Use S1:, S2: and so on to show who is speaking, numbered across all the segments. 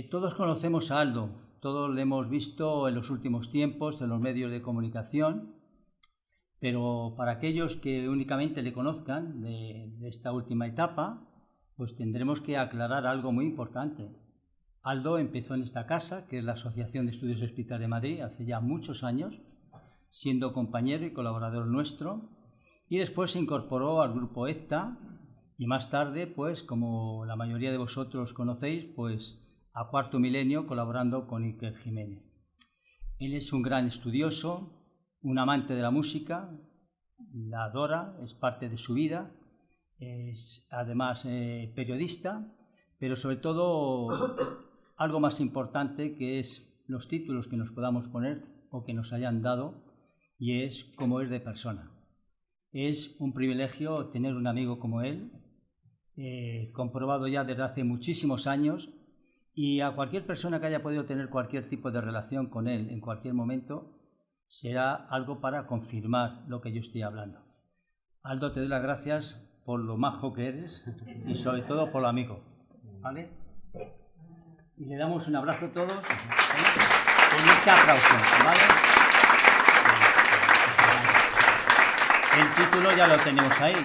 S1: Todos conocemos a Aldo, todos le hemos visto en los últimos tiempos en los medios de comunicación, pero para aquellos que únicamente le conozcan de esta última etapa, pues tendremos que aclarar algo muy importante. Aldo empezó en esta casa, que es la Asociación de Estudios Espíritas de Madrid, hace ya muchos años, siendo compañero y colaborador nuestro, y después se incorporó al grupo ECTA y más tarde, pues como la mayoría de vosotros conocéis, pues a Cuarto Milenio colaborando con Iker Jiménez. Él es un gran estudioso, un amante de la música, la adora, es parte de su vida, es además periodista, pero sobre todo algo más importante que es los títulos que nos podamos poner o que nos hayan dado, y es cómo es de persona. Es un privilegio tener un amigo como él, comprobado ya desde hace muchísimos años, y a cualquier persona que haya podido tener cualquier tipo de relación con él en cualquier momento, será algo para confirmar lo que yo estoy hablando. Aldo, te doy las gracias por lo majo que eres y sobre todo por lo amigo, ¿vale? Y le damos un abrazo a todos con este aplauso, ¿vale? El título ya lo tenemos ahí,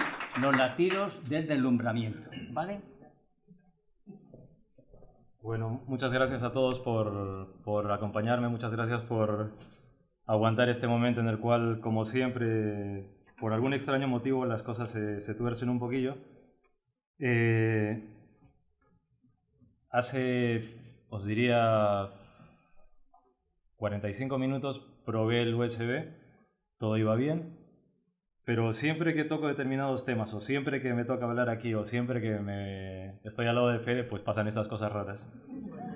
S1: Los latidos del deslumbramiento, ¿vale?
S2: Bueno, muchas gracias a todos por acompañarme, muchas gracias por aguantar este momento en el cual, como siempre, por algún extraño motivo las cosas se tuercen un poquillo. Hace, os diría, 45 minutos probé el USB, todo iba bien, pero siempre que toco determinados temas, o siempre que me toca hablar aquí, o siempre que estoy al lado de Fede, pues pasan estas cosas raras.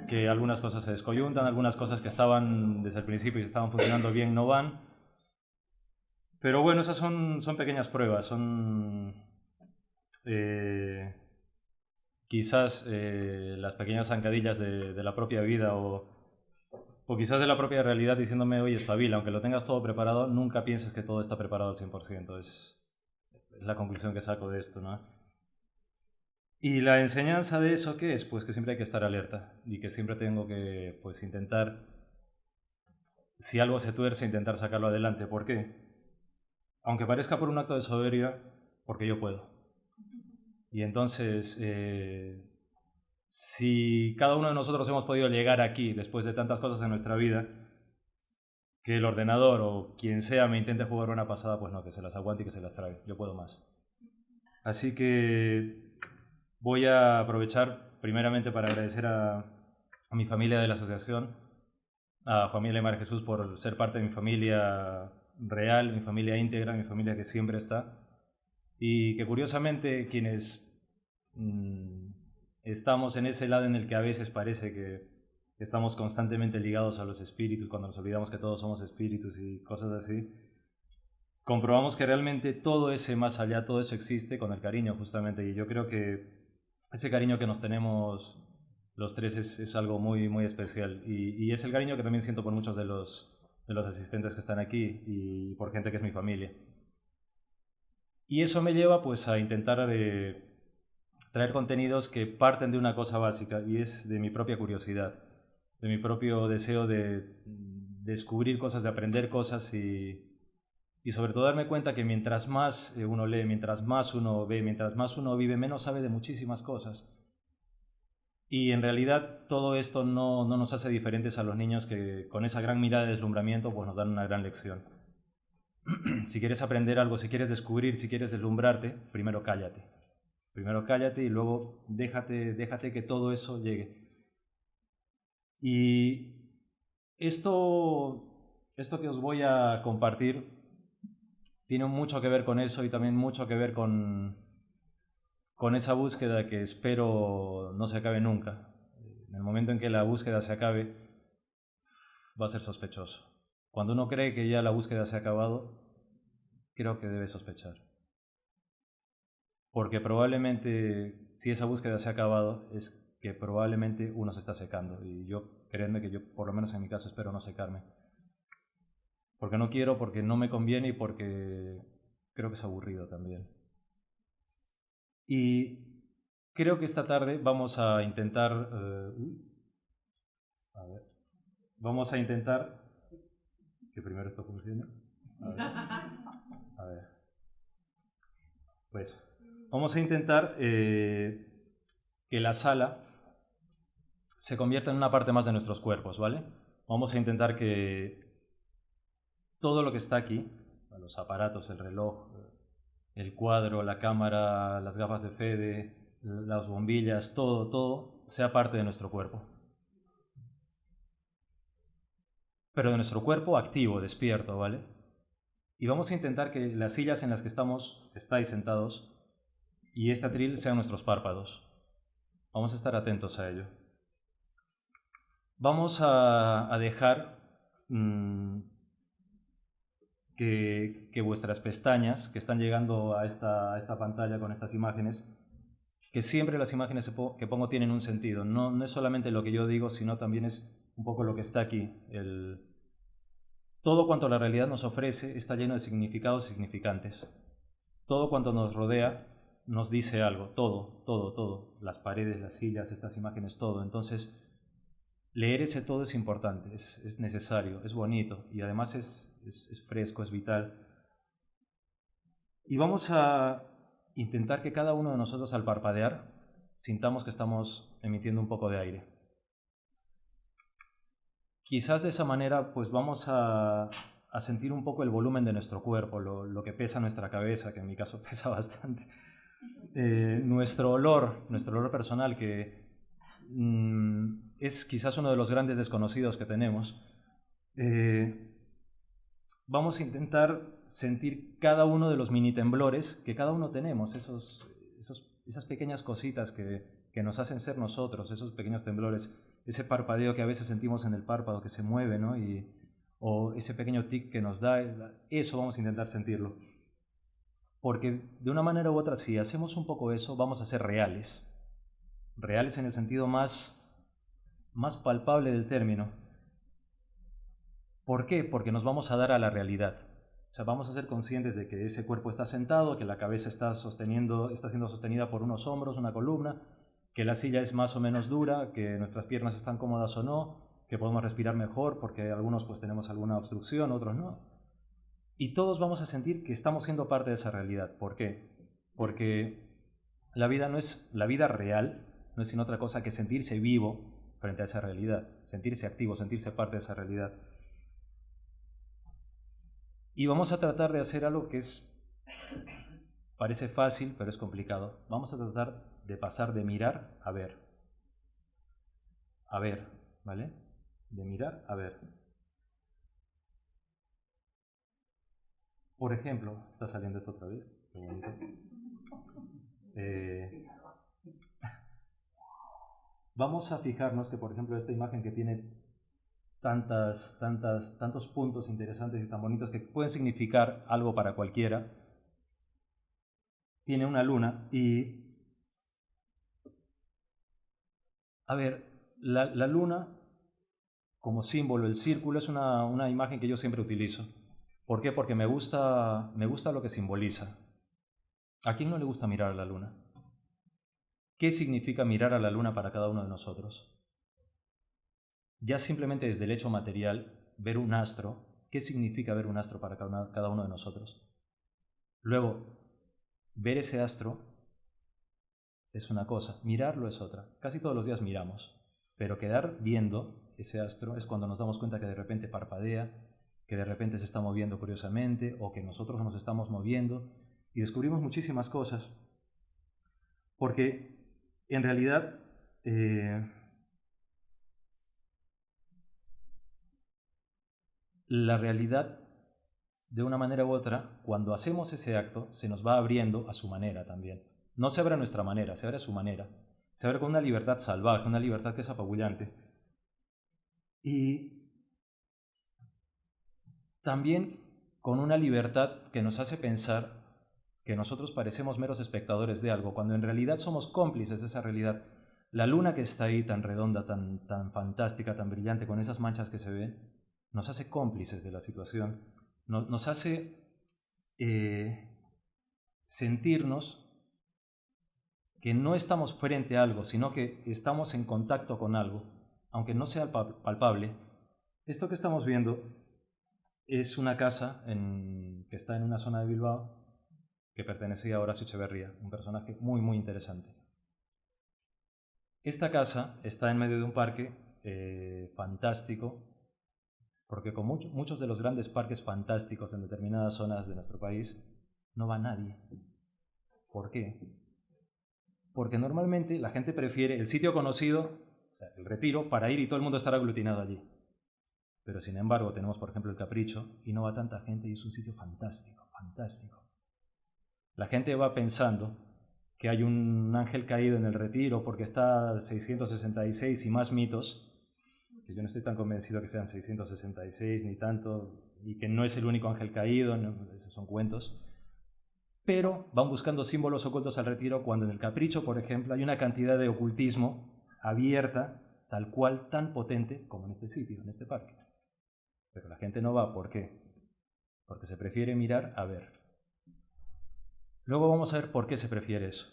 S2: Que algunas cosas se descoyuntan, algunas cosas que estaban desde el principio y estaban funcionando bien no van. Pero bueno, esas son pequeñas pruebas, son quizás las pequeñas zancadillas de la propia vida o quizás de la propia realidad diciéndome, oye, espabila, aunque lo tengas todo preparado, nunca pienses que todo está preparado al 100%. Es la conclusión que saco de esto, ¿no? Y la enseñanza de eso, ¿qué es? Pues que siempre hay que estar alerta y que siempre tengo que, pues, intentar, si algo se tuerce, intentar sacarlo adelante. ¿Por qué? Aunque parezca por un acto de soberbia, porque yo puedo. Y entonces, si cada uno de nosotros hemos podido llegar aquí después de tantas cosas en nuestra vida, que el ordenador o quien sea me intente jugar una pasada, pues no, que se las aguante y que se las trague. Yo puedo más. Así que voy a aprovechar primeramente para agradecer a mi familia de la asociación, a Juan Miguel y María Jesús por ser parte de mi familia real, mi familia íntegra, mi familia que siempre está, y que curiosamente quienes estamos en ese lado en el que a veces parece que estamos constantemente ligados a los espíritus, cuando nos olvidamos que todos somos espíritus y cosas así, comprobamos que realmente todo ese más allá, todo eso existe con el cariño justamente, y yo creo que ese cariño que nos tenemos los tres es algo muy, muy especial, y es el cariño que también siento por muchos de los asistentes que están aquí y por gente que es mi familia. Y eso me lleva pues a intentar traer contenidos que parten de una cosa básica, y es de mi propia curiosidad, de mi propio deseo de descubrir cosas, de aprender cosas y sobre todo darme cuenta que mientras más uno lee, mientras más uno ve, mientras más uno vive, menos sabe de muchísimas cosas. Y en realidad todo esto no nos hace diferentes a los niños que con esa gran mirada de deslumbramiento pues nos dan una gran lección. Si quieres aprender algo, si quieres descubrir, si quieres deslumbrarte, primero cállate. Primero cállate y luego déjate que todo eso llegue. Y esto que os voy a compartir tiene mucho que ver con eso y también mucho que ver con esa búsqueda que espero no se acabe nunca. En el momento en que la búsqueda se acabe, va a ser sospechoso. Cuando uno cree que ya la búsqueda se ha acabado, creo que debe sospechar. Porque probablemente, si esa búsqueda se ha acabado, es que probablemente uno se está secando. Y créanme que yo, por lo menos en mi caso, espero no secarme. Porque no quiero, porque no me conviene y porque creo que es aburrido también. Y creo que esta tarde vamos a intentar A ver. Vamos a intentar que primero esto funcione. A ver. Pues vamos a intentar que la sala se convierta en una parte más de nuestros cuerpos, ¿vale? Vamos a intentar que todo lo que está aquí, los aparatos, el reloj, el cuadro, la cámara, las gafas de Fede, las bombillas, todo sea parte de nuestro cuerpo. Pero de nuestro cuerpo activo, despierto, ¿vale? Y vamos a intentar que las sillas en las que estáis sentados, y este atril sean nuestros párpados. Vamos a estar atentos a ello. Vamos a dejar que vuestras pestañas, que están llegando a esta pantalla con estas imágenes, que siempre las imágenes que pongo tienen un sentido. No es solamente lo que yo digo, sino también es un poco lo que está aquí. Todo cuanto la realidad nos ofrece está lleno de significados significantes. Todo cuanto nos rodea nos dice algo, todo. Las paredes, las sillas, estas imágenes, todo. Entonces, leer ese todo es importante, es necesario, es bonito y además es fresco, es vital. Y vamos a intentar que cada uno de nosotros al parpadear sintamos que estamos emitiendo un poco de aire. Quizás de esa manera pues vamos a sentir un poco el volumen de nuestro cuerpo, lo que pesa nuestra cabeza, que en mi caso pesa bastante. Nuestro olor personal, que es quizás uno de los grandes desconocidos que tenemos. Vamos a intentar sentir cada uno de los mini temblores que cada uno tenemos, esas pequeñas cositas que nos hacen ser nosotros, esos pequeños temblores, ese parpadeo que a veces sentimos en el párpado que se mueve, ¿no? O ese pequeño tic que nos da, eso vamos a intentar sentirlo. Porque de una manera u otra, si hacemos un poco eso, vamos a ser reales. Reales en el sentido más palpable del término. ¿Por qué? Porque nos vamos a dar a la realidad. O sea, vamos a ser conscientes de que ese cuerpo está sentado, que la cabeza está siendo sostenida por unos hombros, una columna, que la silla es más o menos dura, que nuestras piernas están cómodas o no, que podemos respirar mejor porque algunos pues tenemos alguna obstrucción, otros no. Y todos vamos a sentir que estamos siendo parte de esa realidad. ¿Por qué? Porque la vida real no es sino otra cosa que sentirse vivo frente a esa realidad, sentirse activo, sentirse parte de esa realidad. Y vamos a tratar de hacer algo que parece fácil, pero es complicado. Vamos a tratar de pasar de mirar a ver. A ver, ¿vale? De mirar a ver. Por ejemplo, está saliendo esto otra vez. Qué bonito. Vamos a fijarnos que, por ejemplo, esta imagen que tiene tantos puntos interesantes y tan bonitos que pueden significar algo para cualquiera, tiene una luna y, a ver, la luna como símbolo, el círculo, es una imagen que yo siempre utilizo. ¿Por qué? Porque me gusta lo que simboliza. ¿A quién no le gusta mirar a la luna? ¿Qué significa mirar a la luna para cada uno de nosotros? Ya simplemente desde el hecho material, ver un astro, ¿qué significa ver un astro para cada uno de nosotros? Luego, ver ese astro es una cosa, mirarlo es otra. Casi todos los días miramos, pero quedar viendo ese astro es cuando nos damos cuenta que de repente parpadea, que de repente se está moviendo curiosamente, o que nosotros nos estamos moviendo, y descubrimos muchísimas cosas. Porque, en realidad, la realidad, de una manera u otra, cuando hacemos ese acto, se nos va abriendo a su manera también. No se abre a nuestra manera, se abre a su manera. Se abre con una libertad salvaje, una libertad que es apabullante. Y también con una libertad que nos hace pensar que nosotros parecemos meros espectadores de algo, cuando en realidad somos cómplices de esa realidad. La luna que está ahí tan redonda, tan fantástica, tan brillante, con esas manchas que se ven, nos hace cómplices de la situación, nos hace sentirnos que no estamos frente a algo, sino que estamos en contacto con algo, aunque no sea palpable, esto que estamos viendo es una casa que está en una zona de Bilbao que pertenecía a Horacio Echeverría, un personaje muy, muy interesante. Esta casa está en medio de un parque fantástico, porque con muchos de los grandes parques fantásticos en determinadas zonas de nuestro país no va nadie. ¿Por qué? Porque normalmente la gente prefiere el sitio conocido, o sea, el Retiro, para ir y todo el mundo estar aglutinado allí. Pero sin embargo tenemos, por ejemplo, el Capricho y no va tanta gente y es un sitio fantástico, fantástico. La gente va pensando que hay un ángel caído en el Retiro porque está 666 y más mitos, que yo no estoy tan convencido que sean 666 ni tanto, y que no es el único ángel caído, no, esos son cuentos, pero van buscando símbolos ocultos al Retiro cuando en el Capricho, por ejemplo, hay una cantidad de ocultismo abierta, tal cual, tan potente como en este sitio, en este parque. Pero la gente no va, ¿por qué? Porque se prefiere mirar a ver. Luego vamos a ver por qué se prefiere eso.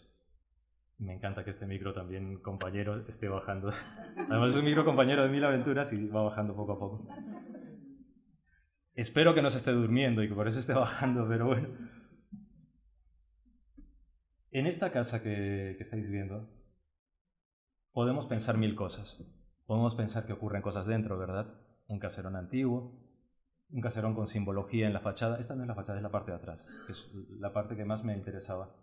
S2: Me encanta que este micro también, compañero, esté bajando. Además es un micro compañero de Mil Aventuras y va bajando poco a poco. Espero que no se esté durmiendo y que por eso esté bajando, pero bueno. En esta casa que estáis viendo, podemos pensar mil cosas. Podemos pensar que ocurren cosas dentro, ¿verdad? Un caserón antiguo, un caserón con simbología en la fachada. Esta no es la fachada, es la parte de atrás, que es la parte que más me interesaba.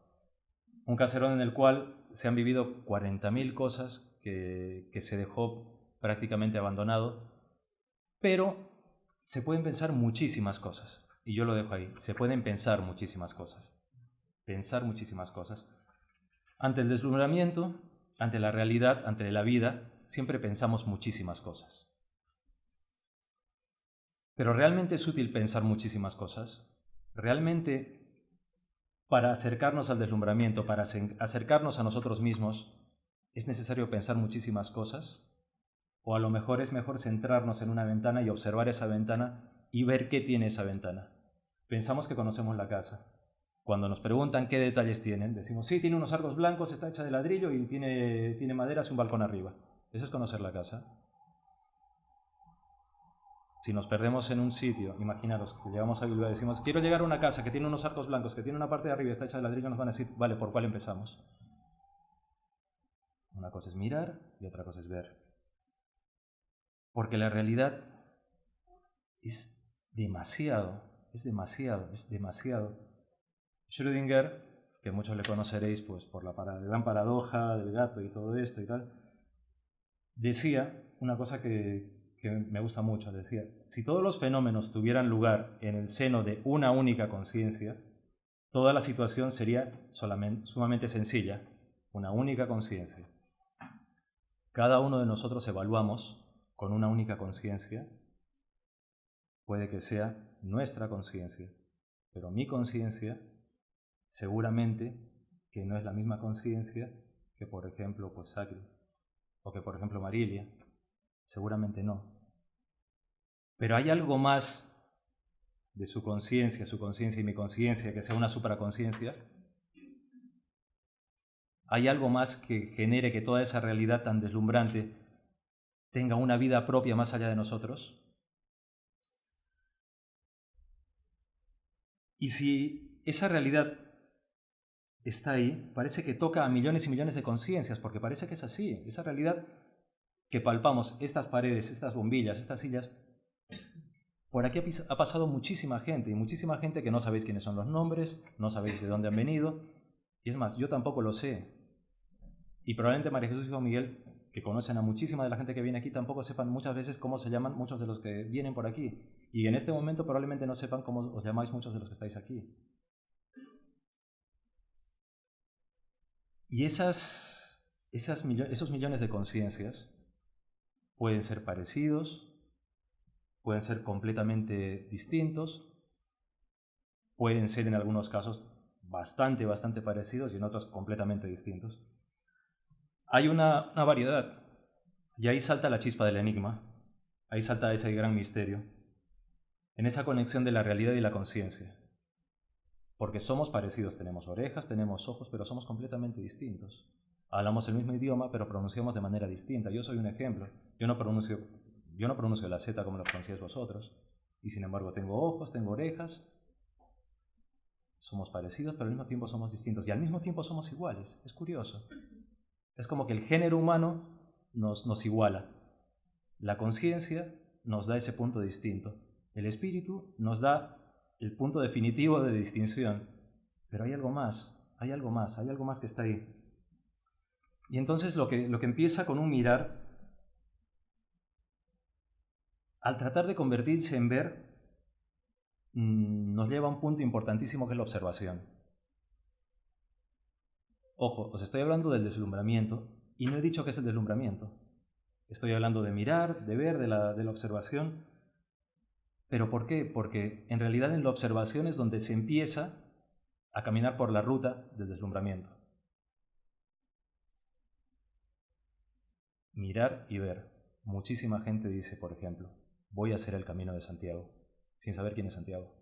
S2: Un caserón en el cual se han vivido 40.000 cosas que se dejó prácticamente abandonado, pero se pueden pensar muchísimas cosas. Y yo lo dejo ahí. Se pueden pensar muchísimas cosas. Pensar muchísimas cosas. Ante el deslumbramiento, ante la realidad, ante la vida, siempre pensamos muchísimas cosas. Pero ¿realmente es útil pensar muchísimas cosas? ¿Realmente para acercarnos al deslumbramiento, para acercarnos a nosotros mismos, es necesario pensar muchísimas cosas? ¿O a lo mejor es mejor centrarnos en una ventana y observar esa ventana y ver qué tiene esa ventana? Pensamos que conocemos la casa. Cuando nos preguntan qué detalles tienen, decimos, sí, tiene unos arcos blancos, está hecha de ladrillo y tiene maderas y un balcón arriba. ¿Eso es conocer la casa? Si nos perdemos en un sitio, imaginaros que llegamos a Bilbao y decimos, quiero llegar a una casa que tiene unos arcos blancos, que tiene una parte de arriba y está hecha de ladrillo, nos van a decir, vale, ¿por cuál empezamos? Una cosa es mirar y otra cosa es ver. Porque la realidad es demasiado. Schrödinger, que muchos le conoceréis pues, por la gran paradoja del gato y todo esto y tal, decía una cosa que me gusta mucho, decía, si todos los fenómenos tuvieran lugar en el seno de una única conciencia, toda la situación sería sumamente sencilla, una única conciencia. Cada uno de nosotros evaluamos con una única conciencia, puede que sea nuestra conciencia, pero mi conciencia seguramente que no es la misma conciencia que, por ejemplo, pues Sacri, o que, por ejemplo, Marilia. Seguramente no. Pero hay algo más de su conciencia y mi conciencia, que sea una supraconciencia. Hay algo más que genere que toda esa realidad tan deslumbrante tenga una vida propia más allá de nosotros. Y si esa realidad está ahí, parece que toca a millones y millones de conciencias, porque parece que es así. Esa realidad que palpamos, estas paredes, estas bombillas, estas sillas, por aquí ha pasado muchísima gente, y muchísima gente que no sabéis quiénes son los nombres, no sabéis de dónde han venido, y es más, yo tampoco lo sé. Y probablemente María Jesús y Juan Miguel, que conocen a muchísima de la gente que viene aquí, tampoco sepan muchas veces cómo se llaman muchos de los que vienen por aquí. Y en este momento probablemente no sepan cómo os llamáis muchos de los que estáis aquí. Y esos millones de conciencias pueden ser parecidos, pueden ser completamente distintos, pueden ser en algunos casos bastante parecidos y en otros completamente distintos. Hay una variedad, y ahí salta la chispa del enigma, ahí salta ese gran misterio, en esa conexión de la realidad y la conciencia. Porque somos parecidos, tenemos orejas, tenemos ojos, pero somos completamente distintos. Hablamos el mismo idioma, pero pronunciamos de manera distinta. Yo soy un ejemplo. Yo no pronuncio la Z como lo pronunciáis vosotros. Y sin embargo tengo ojos, tengo orejas. Somos parecidos, pero al mismo tiempo somos distintos. Y al mismo tiempo somos iguales. Es curioso. Es como que el género humano nos iguala. La conciencia nos da ese punto distinto. El espíritu nos da el punto definitivo de distinción. Pero hay algo más, hay algo más que está ahí. Y entonces lo que empieza con un mirar, al tratar de convertirse en ver, nos lleva a un punto importantísimo que es la observación. Ojo, os estoy hablando del deslumbramiento y no he dicho qué es el deslumbramiento. Estoy hablando de mirar, de ver, de la observación. ¿Pero por qué? Porque en realidad en la observación es donde se empieza a caminar por la ruta del deslumbramiento. Mirar y ver. Muchísima gente dice, por ejemplo, voy a hacer el camino de Santiago, sin saber quién es Santiago.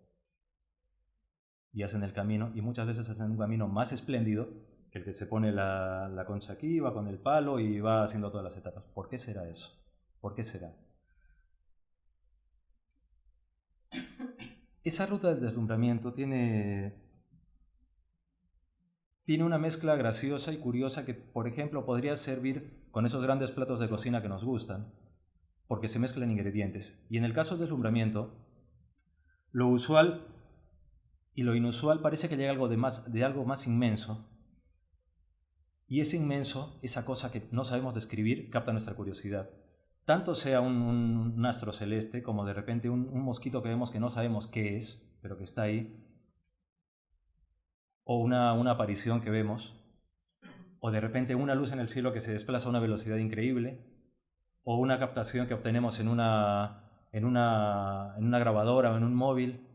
S2: Y hacen el camino, y muchas veces hacen un camino más espléndido que el que se pone la concha aquí, va con el palo y va haciendo todas las etapas. ¿Por qué será eso? ¿Por qué será? Esa ruta del deslumbramiento tiene una mezcla graciosa y curiosa que, por ejemplo, podría servir con esos grandes platos de cocina que nos gustan, porque se mezclan ingredientes. Y en el caso del deslumbramiento, lo usual y lo inusual parece que llega de algo más inmenso, y ese inmenso, esa cosa que no sabemos describir, capta nuestra curiosidad. Tanto sea un astro celeste como de repente un mosquito que vemos que no sabemos qué es, pero que está ahí, o una aparición que vemos, o de repente una luz en el cielo que se desplaza a una velocidad increíble, o una captación que obtenemos en una grabadora o en un móvil,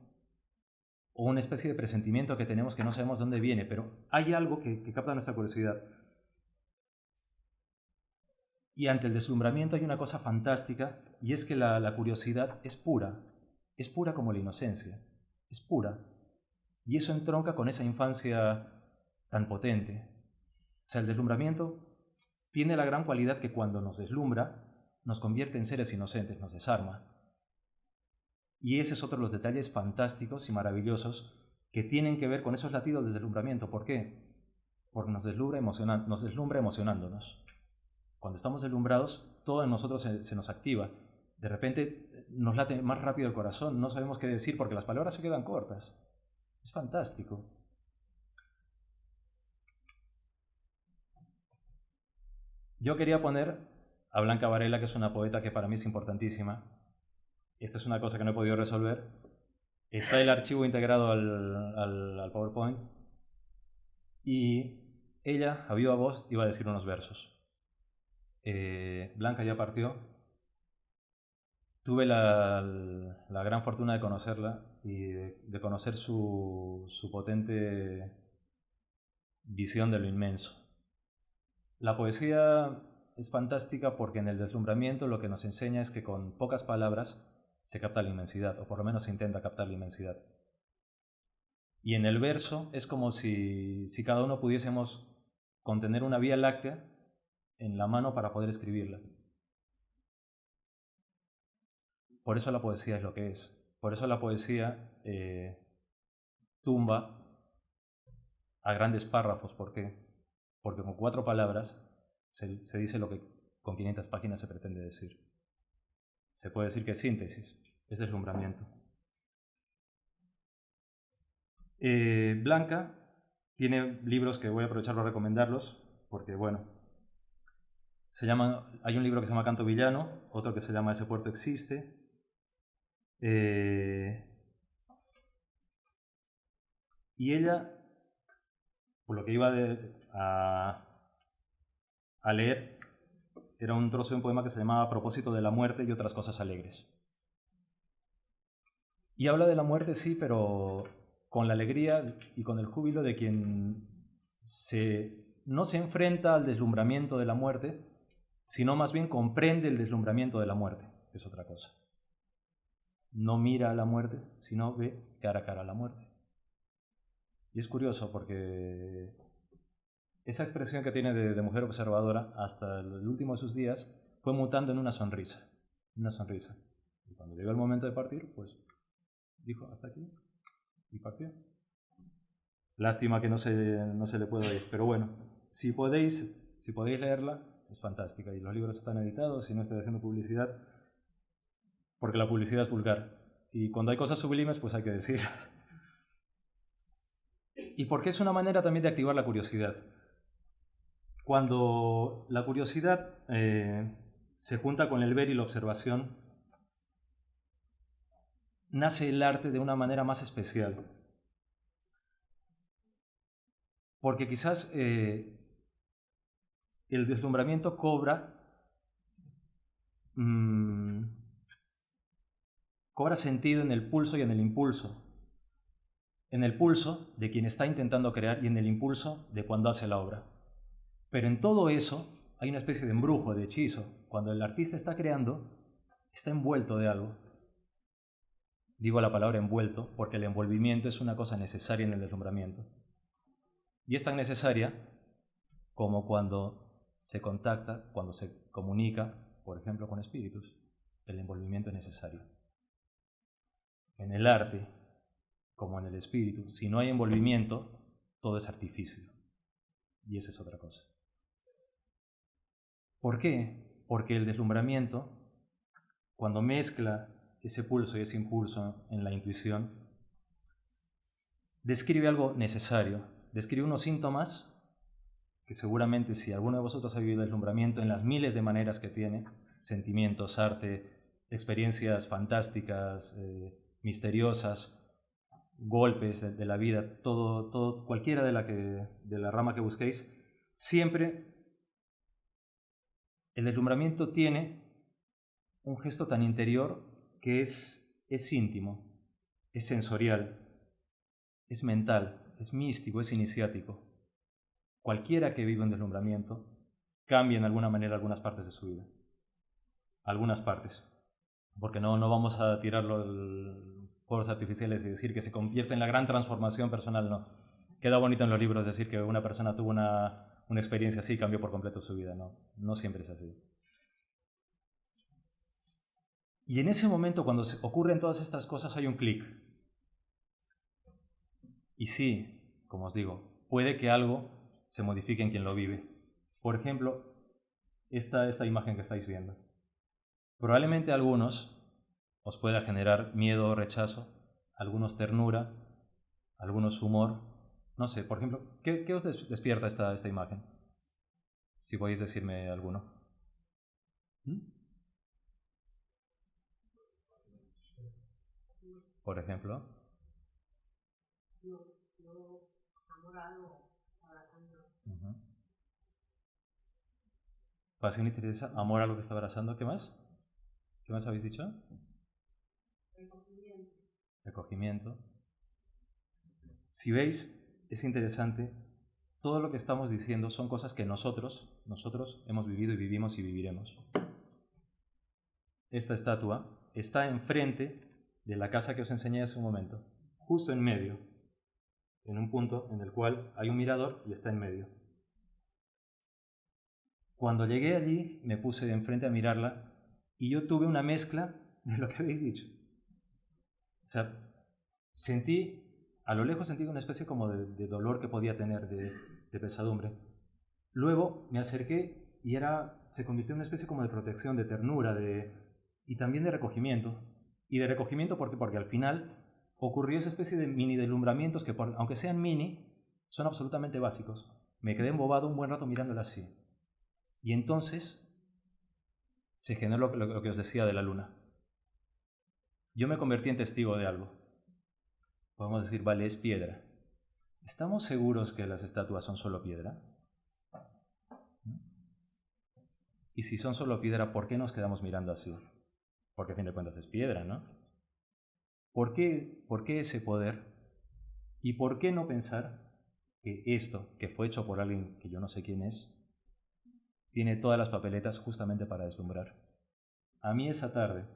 S2: o una especie de presentimiento que tenemos que no sabemos dónde viene, pero hay algo que capta nuestra curiosidad. Y ante el deslumbramiento hay una cosa fantástica, y es que la curiosidad es pura como la inocencia, es pura. Y eso entronca con esa infancia tan potente. O sea, el deslumbramiento tiene la gran cualidad que cuando nos deslumbra, nos convierte en seres inocentes, nos desarma. Y ese es otro de los detalles fantásticos y maravillosos que tienen que ver con esos latidos del deslumbramiento. ¿Por qué? Porque nos deslumbra emocionándonos. Cuando estamos deslumbrados, todo en nosotros se nos activa. De repente nos late más rápido el corazón, no sabemos qué decir porque las palabras se quedan cortas. Es fantástico. Yo quería poner a Blanca Varela, que es una poeta que para mí es importantísima. Esta es una cosa que no he podido resolver. Está el archivo integrado al PowerPoint. Y ella, a viva voz, iba a decir unos versos. Blanca ya partió. Tuve la gran fortuna de conocerla y de conocer su potente visión de lo inmenso. La poesía es fantástica porque en el deslumbramiento lo que nos enseña es que con pocas palabras se capta la inmensidad, o por lo menos se intenta captar la inmensidad. Y en el verso es como si cada uno pudiésemos contener una vía láctea en la mano para poder escribirla. Por eso la poesía es lo que es. Por eso la poesía tumba a grandes párrafos. ¿Por qué? Porque con 4 palabras se dice lo que con 500 páginas se pretende decir. Se puede decir que es síntesis, es deslumbramiento. Blanca tiene libros que voy a aprovechar para recomendarlos, porque bueno, hay un libro que se llama Canto Villano, otro que se llama Ese puerto existe. Y ella, por lo que iba a leer, era un trozo de un poema que se llamaba A propósito de la muerte y otras cosas alegres. Y habla de la muerte, sí, pero con la alegría y con el júbilo de quien no se enfrenta al deslumbramiento de la muerte, sino más bien comprende el deslumbramiento de la muerte, que es otra cosa. No mira a la muerte, sino ve cara a cara a la muerte. Y es curioso porque esa expresión que tiene de mujer observadora hasta el último de sus días fue mutando en una sonrisa. Una sonrisa. Y cuando llegó el momento de partir, pues dijo hasta aquí y partió. Lástima que no se le puede oír, pero bueno, si podéis leerla, es fantástica. Y los libros están editados y no estoy haciendo publicidad, porque la publicidad es vulgar. Y cuando hay cosas sublimes, pues hay que decirlas. Y porque es una manera también de activar la curiosidad. Cuando la curiosidad se junta con el ver y la observación, nace el arte de una manera más especial. Porque quizás el deslumbramiento cobra sentido en el pulso y en el impulso. En el pulso de quien está intentando crear y en el impulso de cuando hace la obra. Pero en todo eso hay una especie de embrujo, de hechizo. Cuando el artista está creando, está envuelto de algo. Digo la palabra envuelto porque el envolvimiento es una cosa necesaria en el deslumbramiento. Y es tan necesaria como cuando se contacta, cuando se comunica, por ejemplo, con espíritus. El envolvimiento es necesario. En el arte, como en el espíritu, si no hay envolvimiento, todo es artificio. Y esa es otra cosa. ¿Por qué? Porque el deslumbramiento, cuando mezcla ese pulso y ese impulso en la intuición, describe algo necesario, describe unos síntomas que seguramente si alguno de vosotros ha vivido el deslumbramiento en las miles de maneras que tiene, sentimientos, arte, experiencias fantásticas, misteriosas, golpes de la vida, todo, cualquiera de la rama que busquéis, siempre el deslumbramiento tiene un gesto tan interior que es íntimo, es sensorial, es mental, es místico, es iniciático. Cualquiera que vive un deslumbramiento cambia en alguna manera algunas partes de su vida. Algunas partes. Porque no vamos a tirarlo en fuegos artificiales y decir que se convierte en la gran transformación personal, no. Queda bonito en los libros decir que una persona tuvo una experiencia así y cambió por completo su vida, no siempre es así. Y en ese momento, cuando ocurren todas estas cosas, hay un clic. Y sí, como os digo, puede que algo se modifique en quien lo vive. Por ejemplo, esta imagen que estáis viendo. Probablemente a algunos os pueda generar miedo o rechazo, a algunos ternura, a algunos humor. No sé, por ejemplo, ¿qué os despierta esta imagen? Si podéis decirme alguno. Por ejemplo. Amor a algo abrazando. Pasión y tristeza, amor a algo que está abrazando. ¿Qué más? ¿Qué más habéis dicho? Recogimiento. Si veis, es interesante. Todo lo que estamos diciendo son cosas que nosotros hemos vivido y vivimos y viviremos. Esta estatua está enfrente de la casa que os enseñé hace un momento, justo en medio, en un punto en el cual hay un mirador y está en medio. Cuando llegué allí, me puse de enfrente a mirarla y yo tuve una mezcla de lo que habéis dicho. O sea, a lo lejos sentí una especie como de dolor que podía tener, de pesadumbre. Luego me acerqué y se convirtió en una especie como de protección, de ternura, y también de recogimiento. Y de recogimiento porque al final ocurrió esa especie de mini deslumbramientos que, aunque sean mini, son absolutamente básicos. Me quedé embobado un buen rato mirándola así. Y entonces se generó lo que os decía de la luna. Yo me convertí en testigo de algo. Podemos decir, vale, es piedra. ¿Estamos seguros que las estatuas son solo piedra? Y si son solo piedra, ¿por qué nos quedamos mirando así? Porque a fin de cuentas es piedra, ¿no? ¿Por qué ese poder? ¿Y por qué no pensar que esto, que fue hecho por alguien que yo no sé quién es, tiene todas las papeletas justamente para deslumbrar? A mí esa tarde,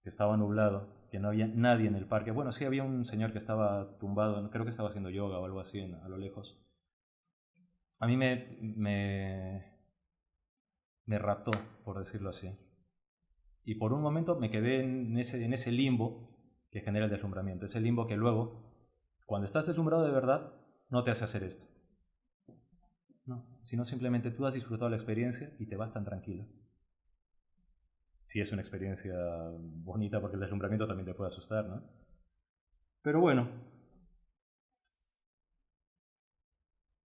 S2: que estaba nublado, que no había nadie en el parque, bueno, sí había un señor que estaba tumbado, creo que estaba haciendo yoga o algo así a lo lejos, a mí me raptó, por decirlo así. Y por un momento me quedé en ese limbo que genera el deslumbramiento. Ese limbo que luego, cuando estás deslumbrado de verdad, no te hace hacer esto. No, sino simplemente tú has disfrutado la experiencia y te vas tan tranquilo. Si es una experiencia bonita, porque el deslumbramiento también te puede asustar, ¿no? Pero bueno,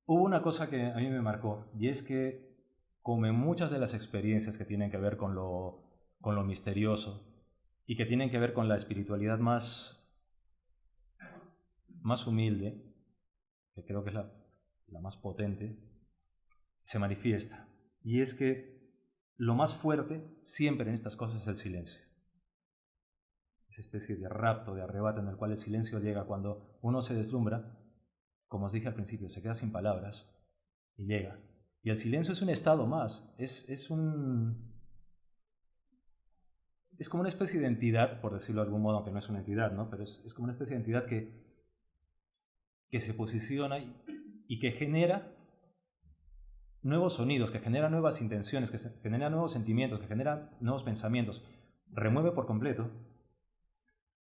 S2: hubo una cosa que a mí me marcó, y es que, como en muchas de las experiencias que tienen que ver con lo misterioso y que tienen que ver con la espiritualidad más humilde, que creo que es la más potente, se manifiesta. Y es que lo más fuerte siempre en estas cosas es el silencio. Esa especie de rapto, de arrebato en el cual el silencio llega cuando uno se deslumbra, como os dije al principio, se queda sin palabras y llega. Y el silencio es un estado más, es como una especie de entidad, por decirlo de algún modo, aunque no es una entidad, ¿no? Pero es como una especie de entidad que se posiciona y que genera nuevos sonidos, que genera nuevas intenciones, que genera nuevos sentimientos, que genera nuevos pensamientos. Remueve por completo.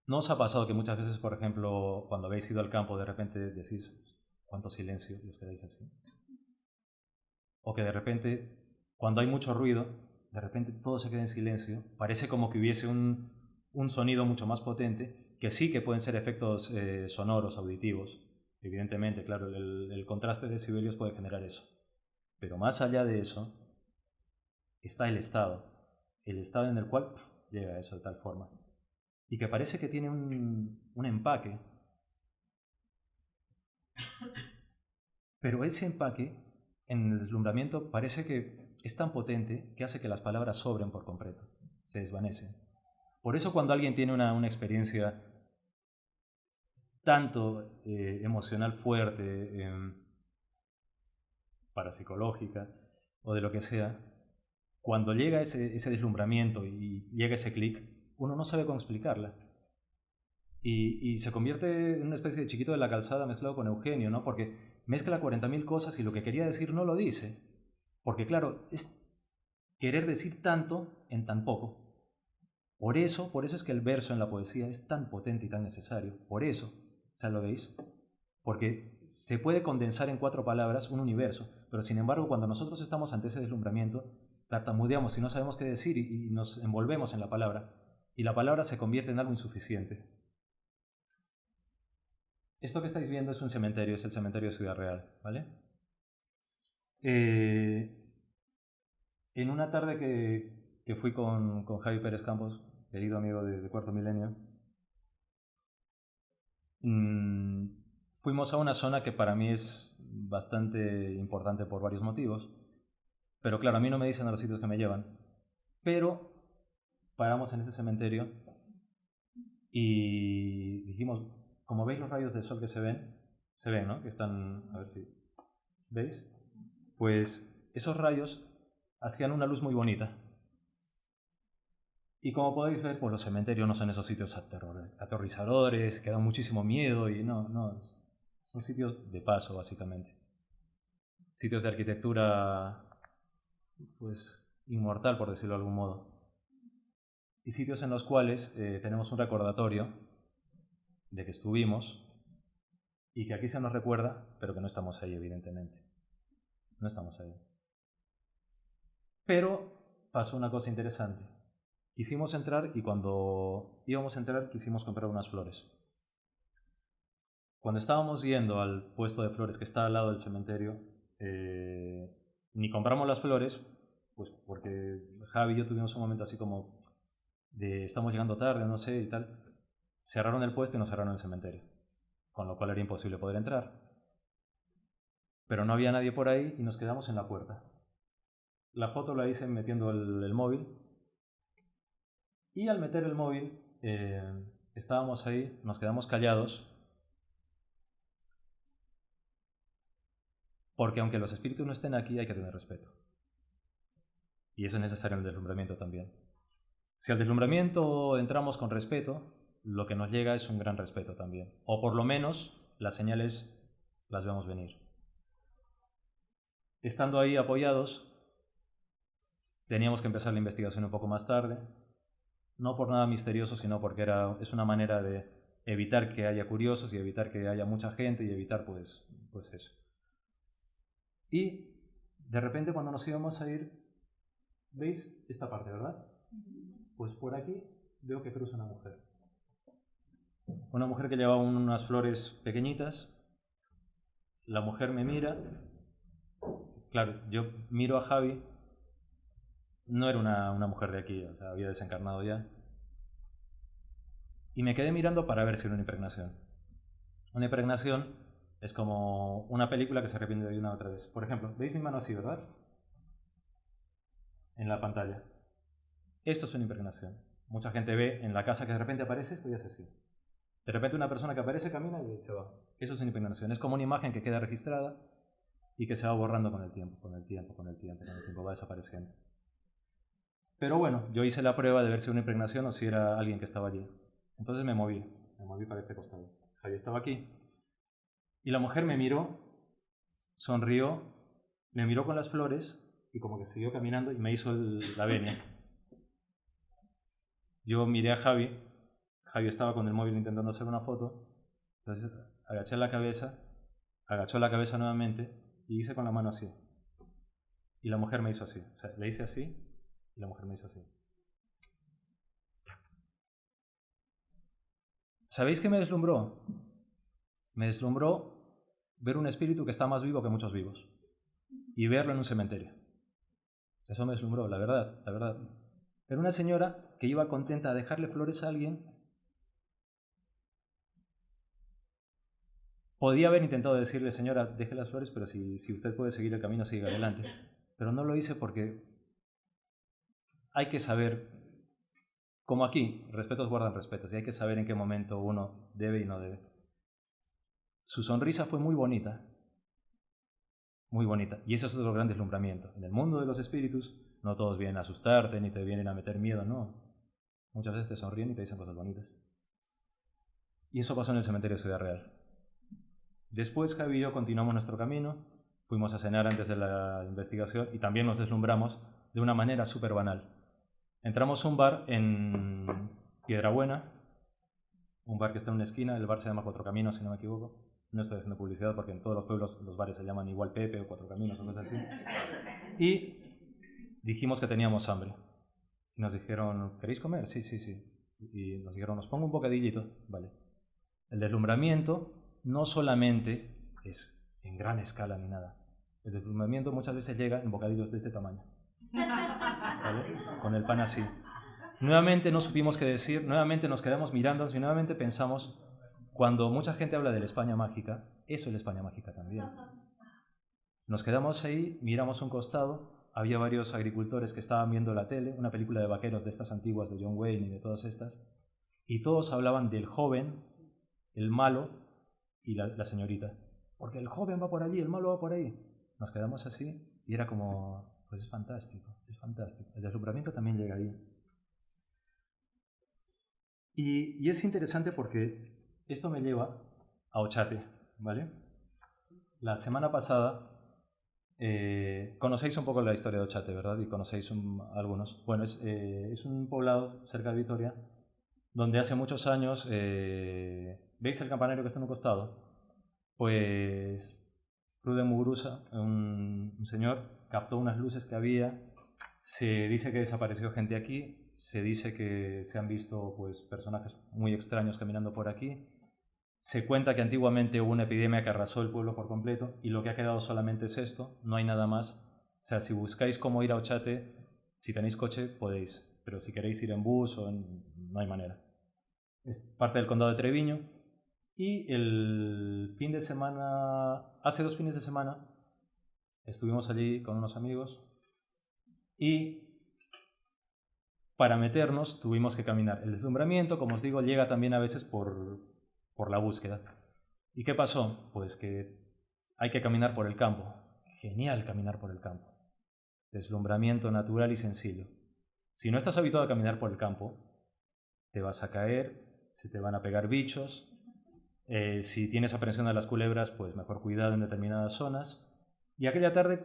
S2: ¿No os ha pasado que muchas veces, por ejemplo, cuando habéis ido al campo, de repente decís, cuánto silencio, y os quedáis así? O que de repente, cuando hay mucho ruido, de repente todo se queda en silencio. Parece como que hubiese un sonido mucho más potente, que sí que pueden ser efectos sonoros, auditivos. Evidentemente, claro, el contraste de decibelios puede generar eso. Pero más allá de eso, está el estado en el cual llega a eso de tal forma. Y que parece que tiene un empaque. Pero ese empaque, en el deslumbramiento, parece que es tan potente que hace que las palabras sobren por completo, se desvanecen. Por eso cuando alguien tiene una experiencia tanto emocional fuerte, parapsicológica o de lo que sea, cuando llega ese deslumbramiento y llega ese clic, uno no sabe cómo explicarla. Y se convierte en una especie de Chiquito de la Calzada mezclado con Eugenio, ¿no? Porque mezcla 40.000 cosas y lo que quería decir no lo dice. Porque claro, es querer decir tanto en tan poco. Por eso es que el verso en la poesía es tan potente y tan necesario. Por eso, ¿ya lo veis? Porque se puede condensar en 4 palabras un universo, pero sin embargo cuando nosotros estamos ante ese deslumbramiento, tartamudeamos y no sabemos qué decir y nos envolvemos en la palabra, y la palabra se convierte en algo insuficiente. Esto que estáis viendo es un cementerio, es el cementerio de Ciudad Real, ¿vale? En una tarde que fui con Javi Pérez Campos, querido amigo de Cuarto Milenio, fuimos a una zona que para mí es bastante importante por varios motivos, pero claro, a mí no me dicen a los sitios que me llevan, pero paramos en ese cementerio y dijimos, como veis los rayos del sol que se ven, ¿no? Que están, a ver si veis, pues esos rayos hacían una luz muy bonita. Y como podéis ver, pues los cementerios no son esos sitios aterrorizadores, que dan muchísimo miedo y no, son sitios de paso básicamente. Sitios de arquitectura, pues, inmortal, por decirlo de algún modo. Y sitios en los cuales tenemos un recordatorio de que estuvimos y que aquí se nos recuerda, pero que no estamos ahí, evidentemente. No estamos ahí. Pero pasó una cosa interesante. Quisimos entrar y cuando íbamos a entrar quisimos comprar unas flores. Cuando estábamos yendo al puesto de flores que está al lado del cementerio, ni compramos las flores, pues porque Javi y yo tuvimos un momento así como de estamos llegando tarde, no sé y tal. Cerraron el puesto y nos cerraron el cementerio, con lo cual era imposible poder entrar. Pero no había nadie por ahí y nos quedamos en la puerta. La foto la hice metiendo el móvil y al meter el móvil estábamos ahí, nos quedamos callados porque aunque los espíritus no estén aquí hay que tener respeto. Y eso es necesario en el deslumbramiento también. Si al deslumbramiento entramos con respeto, lo que nos llega es un gran respeto también. O por lo menos las señales las vemos venir. estando ahí apoyados, teníamos que empezar la investigación un poco más tarde, no por nada misterioso, sino porque es una manera de evitar que haya curiosos y evitar que haya mucha gente y evitar pues eso. Y de repente cuando nos íbamos a ir, ¿veis esta parte, verdad? Pues por aquí veo que cruza una mujer. Una mujer que llevaba unas flores pequeñitas. La mujer me mira. Claro, yo miro a Javi. No era una mujer de aquí, o sea, había desencarnado ya. Y me quedé mirando para ver si era una impregnación. Una impregnación es como una película que se repite de una otra vez. Por ejemplo, ¿veis mi mano así, verdad? En la pantalla. Esto es una impregnación. Mucha gente ve en la casa que de repente aparece esto y es así. De repente una persona que aparece camina y se va. Eso es una impregnación. Es como una imagen que queda registrada y que se va borrando con el tiempo, va desapareciendo. Pero bueno, yo hice la prueba de ver si era una impregnación o si era alguien que estaba allí. Entonces me moví para este costado. Javi estaba aquí. Y la mujer me miró, sonrió, me miró con las flores y como que siguió caminando y me hizo la venia. Yo miré a Javi. Javi estaba con el móvil intentando hacer una foto. Entonces agachó la cabeza nuevamente y hice con la mano así. Y la mujer me hizo así. O sea, le hice así y la mujer me hizo así. ¿Sabéis qué me deslumbró? Me deslumbró ver un espíritu que está más vivo que muchos vivos y verlo en un cementerio. Eso me deslumbró, la verdad, la verdad. Era una señora que iba contenta a dejarle flores a alguien. Podía haber intentado decirle, señora, deje las flores, pero si usted puede seguir el camino, siga adelante. Pero no lo hice porque hay que saber, como aquí, respetos guardan respetos, y hay que saber en qué momento uno debe y no debe. Su sonrisa fue muy bonita, y ese es otro gran deslumbramiento. En el mundo de los espíritus, no todos vienen a asustarte, ni te vienen a meter miedo, no. Muchas veces te sonríen y te dicen cosas bonitas. Y eso pasó en el cementerio de Ciudad Real. Después Javi y yo continuamos nuestro camino, fuimos a cenar antes de la investigación y también nos deslumbramos de una manera súper banal. Entramos a un bar en Piedrabuena, un bar que está en una esquina, el bar se llama Cuatro Caminos, si no me equivoco. No estoy haciendo publicidad porque en todos los pueblos los bares se llaman igual Pepe o Cuatro Caminos o cosas así. Y dijimos que teníamos hambre. Y nos dijeron, ¿queréis comer? Sí, sí, sí. Y nos dijeron, os pongo un bocadillito. Vale. El deslumbramiento no solamente es en gran escala ni nada. El deslumbramiento muchas veces llega en bocadillos de este tamaño. ¿Vale? Con el pan así. Nuevamente no supimos qué decir, nuevamente nos quedamos mirándonos y nuevamente pensamos, cuando mucha gente habla de la España mágica, eso es la España mágica también. Nos quedamos ahí, miramos un costado, había varios agricultores que estaban viendo la tele, una película de vaqueros de estas antiguas de John Wayne y de todas estas, y todos hablaban del joven, el malo y la señorita. Porque el joven va por allí, el malo va por ahí. Nos quedamos así y era como, pues es fantástico, es fantástico. El deslumbramiento también llega ahí. Y es interesante porque esto me lleva a Ochate, ¿vale? La semana pasada conocéis un poco la historia de Ochate, ¿verdad? Y conocéis algunos. Bueno, es un poblado cerca de Vitoria donde hace muchos años, ¿veis el campanario que está en un costado? Pues Ruden Muguruza, un señor, captó unas luces que había. Se dice que desapareció gente aquí, se dice que se han visto pues, personajes muy extraños caminando por aquí. Se cuenta que antiguamente hubo una epidemia que arrasó el pueblo por completo y lo que ha quedado solamente es esto, no hay nada más. O sea, si buscáis cómo ir a Ochate, si tenéis coche podéis, pero si queréis ir en bus no hay manera. Es parte del condado de Treviño y el fin de semana, hace 2 fines de semana, estuvimos allí con unos amigos y para meternos tuvimos que caminar. El deslumbramiento, como os digo, llega también a veces por la búsqueda. ¿Y qué pasó? Pues que hay que caminar por el campo. Genial caminar por el campo. Deslumbramiento natural y sencillo. Si no estás habituado a caminar por el campo, te vas a caer, se te van a pegar bichos. Si tienes aprensión a las culebras, pues mejor cuidado en determinadas zonas. Y aquella tarde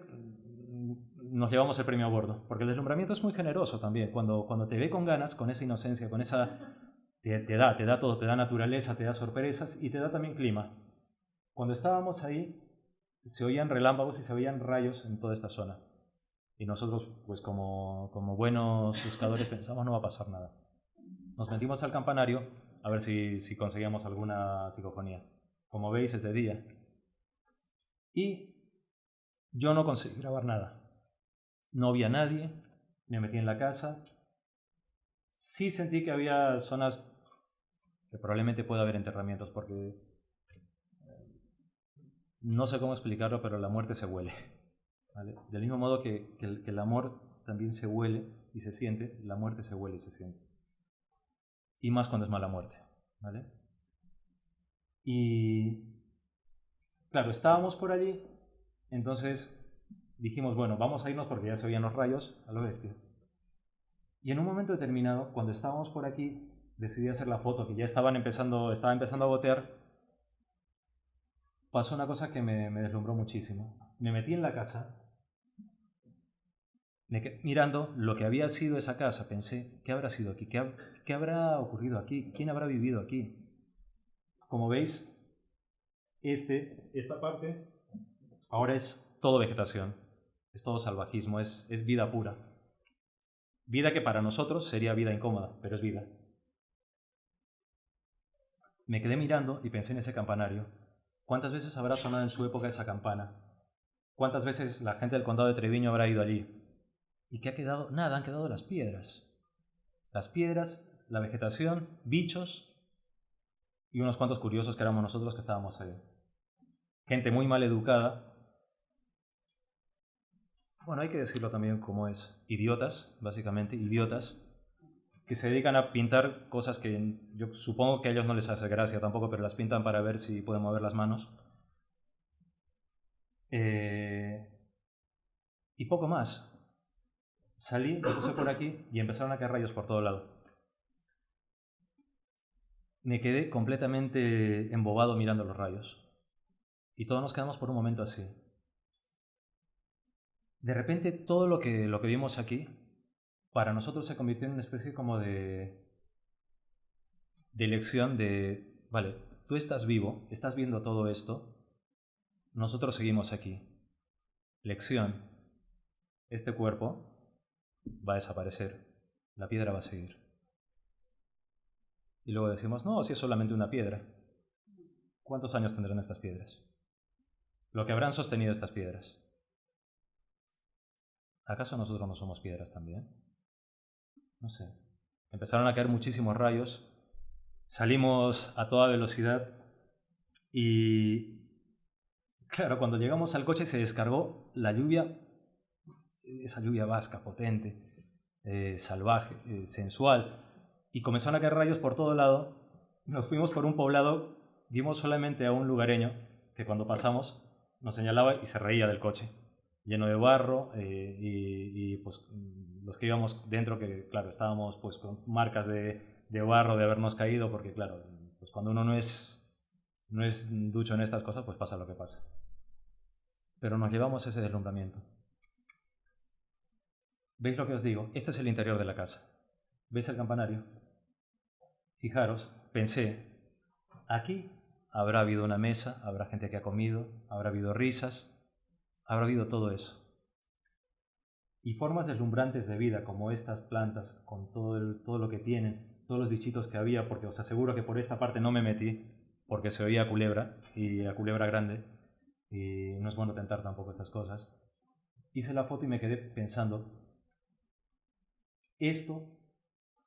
S2: nos llevamos el premio a bordo, porque el deslumbramiento es muy generoso también. Cuando te ve con ganas, con esa inocencia, con esa... Te da todo, te da naturaleza, te da sorpresas y te da también clima. Cuando estábamos ahí, se oían relámpagos y se veían rayos en toda esta zona. Y nosotros, pues como buenos buscadores, pensamos no va a pasar nada. Nos metimos al campanario a ver si conseguíamos alguna psicofonía. Como veis, es de día. Y yo no conseguí grabar nada. No había nadie, me metí en la casa. Sí sentí que había zonas que probablemente pueda haber enterramientos, porque no sé cómo explicarlo, pero la muerte se huele, ¿vale? Del mismo modo que el amor también se huele y se siente, la muerte se huele y se siente. Y más cuando es mala muerte, ¿vale? Y claro, estábamos por allí, entonces dijimos, bueno, vamos a irnos porque ya se oían los rayos al oeste. Y en un momento determinado, cuando estábamos por aquí, decidí hacer la foto, que ya estaba empezando a gotear. Pasó una cosa que me deslumbró muchísimo. Me metí en la casa, mirando lo que había sido esa casa, pensé, ¿qué habrá sido aquí? ¿Qué habrá ocurrido aquí? ¿Quién habrá vivido aquí? Como veis, esta parte ahora es todo vegetación, es todo salvajismo, es vida pura. Vida que para nosotros sería vida incómoda, pero es vida. Me quedé mirando y pensé en ese campanario. ¿Cuántas veces habrá sonado en su época esa campana? ¿Cuántas veces la gente del condado de Treviño habrá ido allí? ¿Y qué ha quedado? Nada, han quedado las piedras. Las piedras, la vegetación, bichos y unos cuantos curiosos que éramos nosotros que estábamos ahí. Gente muy mal educada. Bueno, hay que decirlo también como es. Idiotas, básicamente, idiotas, que se dedican a pintar cosas que yo supongo que a ellos no les hace gracia tampoco, pero las pintan para ver si pueden mover las manos. Y poco más. Salí, me puse por aquí y empezaron a caer rayos por todo lado. Me quedé completamente embobado mirando los rayos. Y todos nos quedamos por un momento así. De repente todo lo que vimos aquí, para nosotros se convirtió en una especie como de lección de, vale, tú estás vivo, estás viendo todo esto, nosotros seguimos aquí. Lección, este cuerpo va a desaparecer, la piedra va a seguir. Y luego decimos, no, si es solamente una piedra. ¿Cuántos años tendrán estas piedras? Lo que habrán sostenido estas piedras. ¿Acaso nosotros no somos piedras también? No sé. Empezaron a caer muchísimos rayos, salimos a toda velocidad y, claro, cuando llegamos al coche se descargó la lluvia, esa lluvia vasca, potente, salvaje, sensual, y comenzaron a caer rayos por todo lado. Nos fuimos por un poblado, vimos solamente a un lugareño que cuando pasamos nos señalaba y se reía del coche, lleno de barro, y pues los que íbamos dentro, que claro, estábamos pues con marcas de barro de habernos caído, porque claro, pues cuando uno no es ducho en estas cosas, pues pasa lo que pasa. Pero nos llevamos ese deslumbramiento. ¿Veis lo que os digo? Este es el interior de la casa. ¿Veis el campanario? Fijaros, pensé, aquí habrá habido una mesa, habrá gente que ha comido, habrá habido risas, habrá habido todo eso. Y formas deslumbrantes de vida, como estas plantas, con todo lo que tienen, todos los bichitos que había, porque os aseguro que por esta parte no me metí, porque se oía culebra, y a culebra grande, y no es bueno tentar tampoco estas cosas. Hice la foto y me quedé pensando, ¿esto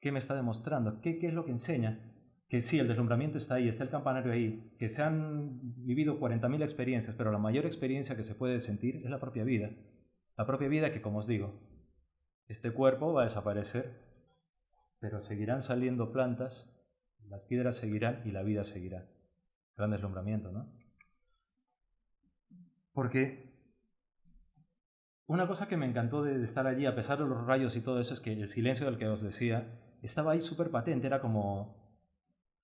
S2: qué me está demostrando? ¿Qué es lo que enseña? Que sí, el deslumbramiento está ahí, está el campanario ahí, que se han vivido 40.000 experiencias, pero la mayor experiencia que se puede sentir es la propia vida. La propia vida que, como os digo, este cuerpo va a desaparecer, pero seguirán saliendo plantas, las piedras seguirán y la vida seguirá. Gran deslumbramiento, ¿no? Porque una cosa que me encantó de estar allí, a pesar de los rayos y todo eso, es que el silencio del que os decía estaba ahí súper patente, era como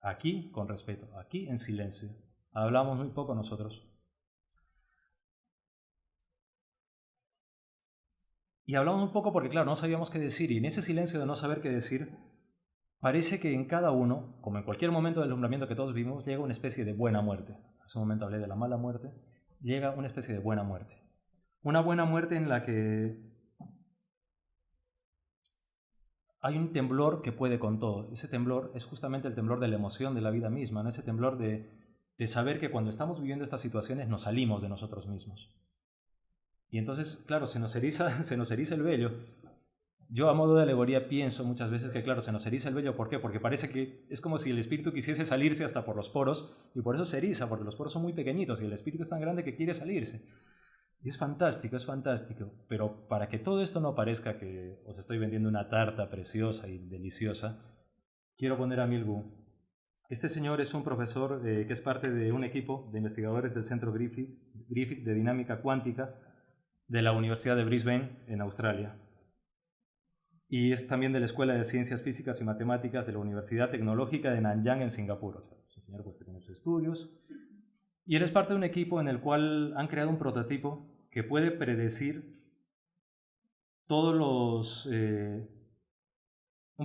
S2: aquí con respeto, aquí en silencio. Hablamos muy poco nosotros. Y hablamos un poco porque, claro, no sabíamos qué decir, y en ese silencio de no saber qué decir, parece que en cada uno, como en cualquier momento del deslumbramiento que todos vivimos, llega una especie de buena muerte. Hace un momento hablé de la mala muerte, llega una especie de buena muerte. Una buena muerte en la que hay un temblor que puede con todo. Ese temblor es justamente el temblor de la emoción de la vida misma, ¿no? Ese temblor de saber que cuando estamos viviendo estas situaciones nos salimos de nosotros mismos. Y entonces, claro, se nos eriza el vello. Yo a modo de alegoría pienso muchas veces que, claro, se nos eriza el vello. ¿Por qué? Porque parece que es como si el espíritu quisiese salirse hasta por los poros, y por eso se eriza, porque los poros son muy pequeñitos y el espíritu es tan grande que quiere salirse. Y es fantástico, pero para que todo esto no parezca que os estoy vendiendo una tarta preciosa y deliciosa, quiero poner a Milbu. Este señor es un profesor que es parte de un equipo de investigadores del Centro Griffith de Dinámica Cuántica de la Universidad de Brisbane, en Australia. Y es también de la Escuela de Ciencias Físicas y Matemáticas de la Universidad Tecnológica de Nanyang, en Singapur. O sea, es un señor que tiene sus estudios. Y él es parte de un equipo en el cual han creado un prototipo que puede predecir todos los... un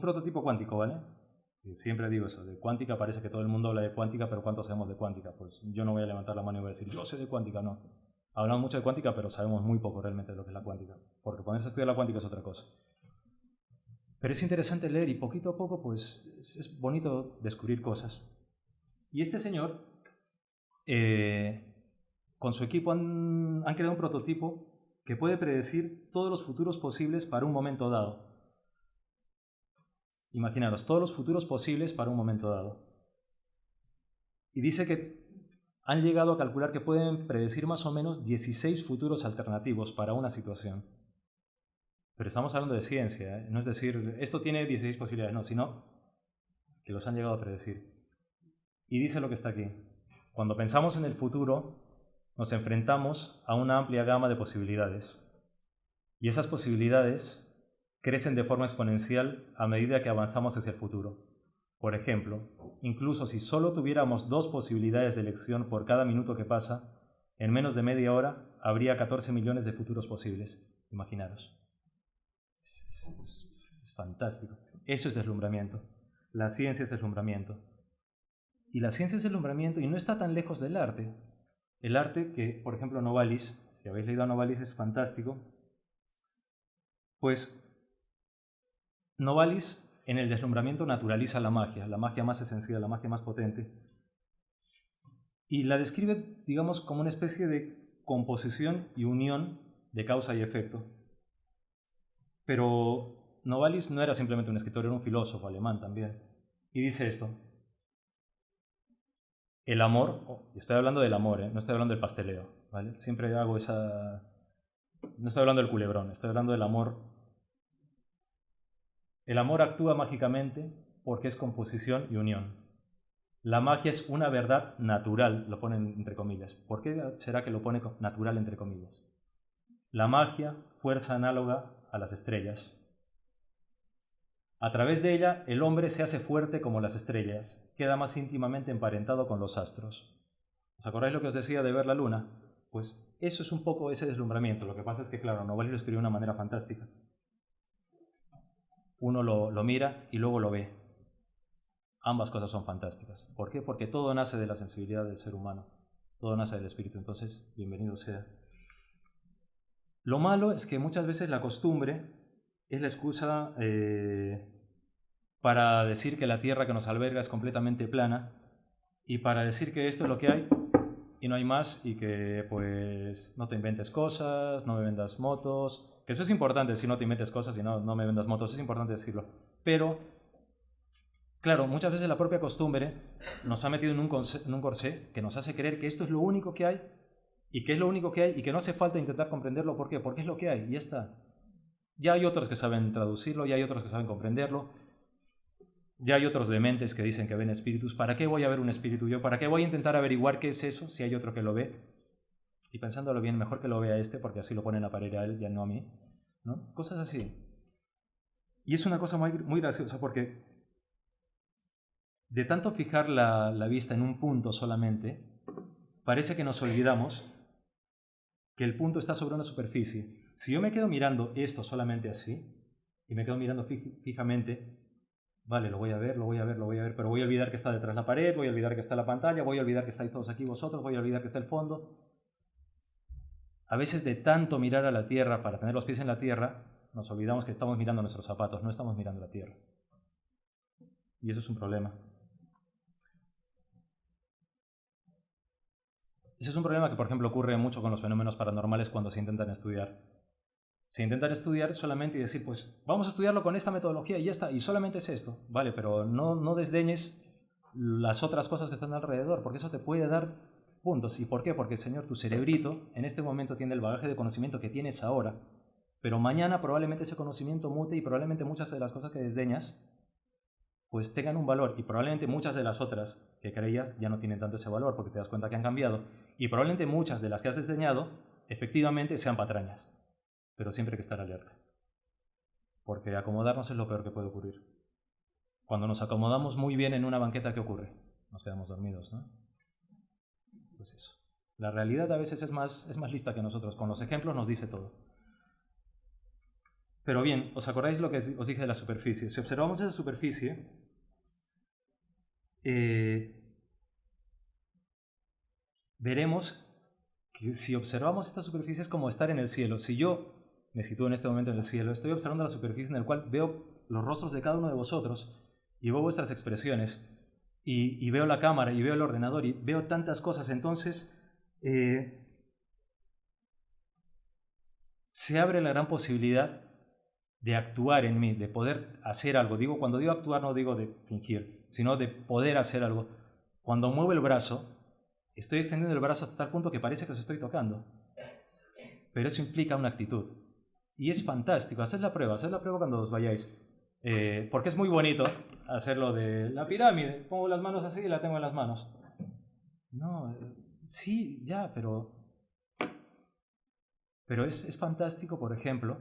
S2: prototipo cuántico, ¿vale? Y siempre digo eso, de cuántica parece que todo el mundo habla de cuántica, pero ¿cuánto sabemos de cuántica? Pues yo no voy a levantar la mano y voy a decir, yo sé de cuántica, no. Hablamos mucho de cuántica, pero sabemos muy poco realmente de lo que es la cuántica, porque ponerse a estudiar la cuántica es otra cosa. Pero es interesante leer y poquito a poco pues es bonito descubrir cosas. Y este señor, con su equipo han creado un prototipo que puede predecir todos los futuros posibles para un momento dado. Imaginaros, todos los futuros posibles para un momento dado. Y dice que han llegado a calcular que pueden predecir más o menos 16 futuros alternativos para una situación. Pero estamos hablando de ciencia, ¿eh? No es decir, esto tiene 16 posibilidades, no, sino que los han llegado a predecir. Y dice lo que está aquí. Cuando pensamos en el futuro, nos enfrentamos a una amplia gama de posibilidades. Y esas posibilidades crecen de forma exponencial a medida que avanzamos hacia el futuro. Por ejemplo, incluso si solo tuviéramos 2 posibilidades de elección por cada minuto que pasa, en menos de media hora habría 14 millones de futuros posibles. Imaginaros. Es fantástico. Eso es deslumbramiento. La ciencia es deslumbramiento. Y la ciencia es deslumbramiento y no está tan lejos del arte. El arte que, por ejemplo, Novalis, si habéis leído a Novalis, es fantástico. Pues Novalis en el deslumbramiento naturaliza la magia más esencial, la magia más potente. Y la describe, digamos, como una especie de composición y unión de causa y efecto. Pero Novalis no era simplemente un escritor, era un filósofo alemán también. Y dice esto. El amor, y estoy hablando del amor, no estoy hablando del pasteleo, ¿vale? Siempre hago esa... No estoy hablando del culebrón, estoy hablando del amor. El amor actúa mágicamente porque es composición y unión. La magia es una verdad natural, lo ponen entre comillas. ¿Por qué será que lo pone natural entre comillas? La magia, fuerza análoga a las estrellas. A través de ella, el hombre se hace fuerte como las estrellas, queda más íntimamente emparentado con los astros. ¿Os acordáis lo que os decía de ver la luna? Pues eso es un poco ese deslumbramiento. Lo que pasa es que, claro, Novalis lo escribió de una manera fantástica. Uno lo mira y luego lo ve. Ambas cosas son fantásticas. ¿Por qué? Porque todo nace de la sensibilidad del ser humano. Todo nace del espíritu. Entonces, bienvenido sea. Lo malo es que muchas veces la costumbre es la excusa para decir que la tierra que nos alberga es completamente plana y para decir que esto es lo que hay y no hay más y que pues no te inventes cosas, no me vendas motos, que eso es importante, si no te inventes cosas y no me vendas motos, es importante decirlo. Pero, claro, muchas veces la propia costumbre nos ha metido en un corsé que nos hace creer que esto es lo único que hay y que es lo único que hay y que no hace falta intentar comprenderlo. ¿Por qué? Porque es lo que hay y ya está. Ya hay otros que saben traducirlo, ya hay otros que saben comprenderlo, ya hay otros dementes que dicen que ven espíritus. ¿Para qué voy a ver un espíritu yo? ¿Para qué voy a intentar averiguar qué es eso si hay otro que lo ve? Y pensándolo bien, mejor que lo vea este porque así lo pone en la pared a él, ya no a mí, ¿no? Cosas así. Y es una cosa muy, muy graciosa porque de tanto fijar la vista en un punto solamente, parece que nos olvidamos que el punto está sobre una superficie. Si yo me quedo mirando esto solamente así, y me quedo mirando fijamente, vale, lo voy a ver, pero voy a olvidar que está detrás la pared, voy a olvidar que está la pantalla, voy a olvidar que estáis todos aquí vosotros, voy a olvidar que está el fondo. A veces de tanto mirar a la tierra para tener los pies en la tierra, nos olvidamos que estamos mirando nuestros zapatos, no estamos mirando la tierra. Y eso es un problema. Ese es un problema que, por ejemplo, ocurre mucho con los fenómenos paranormales cuando se intentan estudiar. Se intentan estudiar solamente y decir, pues vamos a estudiarlo con esta metodología y ya está, y solamente es esto. Vale, pero no desdeñes las otras cosas que están alrededor, porque eso te puede dar puntos. ¿Y por qué? Porque, Señor, tu cerebrito en este momento tiene el bagaje de conocimiento que tienes ahora, pero mañana probablemente ese conocimiento mute y probablemente muchas de las cosas que desdeñas pues tengan un valor, y probablemente muchas de las otras que creías ya no tienen tanto ese valor porque te das cuenta que han cambiado, y probablemente muchas de las que has desdeñado efectivamente sean patrañas, pero siempre hay que estar alerta, porque acomodarnos es lo peor que puede ocurrir. Cuando nos acomodamos muy bien en una banqueta, ¿qué ocurre? Nos quedamos dormidos, ¿no? Pues eso. La realidad a veces es más lista que nosotros, con los ejemplos nos dice todo. Pero bien, ¿os acordáis lo que os dije de la superficie? Si observamos esa superficie, veremos que si observamos esta superficie es como estar en el cielo. Si yo me sitúo en este momento en el cielo, estoy observando la superficie en la cual veo los rostros de cada uno de vosotros y veo vuestras expresiones y veo la cámara y veo el ordenador y veo tantas cosas. Entonces se abre la gran posibilidad de actuar en mí, de poder hacer algo. Cuando digo actuar no digo de fingir, sino de poder hacer algo. Cuando muevo el brazo, estoy extendiendo el brazo hasta tal punto que parece que os estoy tocando. Pero eso implica una actitud. Y es fantástico. Haced la prueba cuando os vayáis. Porque es muy bonito hacerlo de la pirámide. Pongo las manos así y la tengo en las manos. No, sí, ya, pero es fantástico, por ejemplo,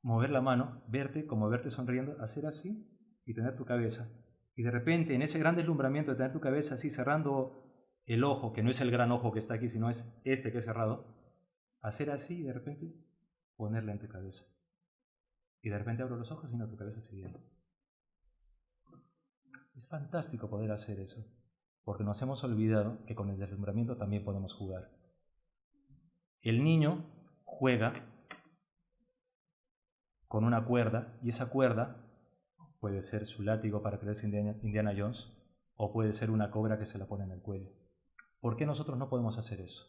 S2: mover la mano, verte sonriendo, hacer así y tener tu cabeza. Y de repente, en ese gran deslumbramiento de tener tu cabeza así, cerrando el ojo, que no es el gran ojo que está aquí, sino es este que es cerrado, hacer así y de repente ponerla en tu cabeza. Y de repente abro los ojos y no, tu cabeza sigue. Es fantástico poder hacer eso, porque nos hemos olvidado que con el deslumbramiento también podemos jugar. El niño juega con una cuerda, y esa cuerda puede ser su látigo para creerse Indiana Jones, o puede ser una cobra que se la pone en el cuello. ¿Por qué nosotros no podemos hacer eso?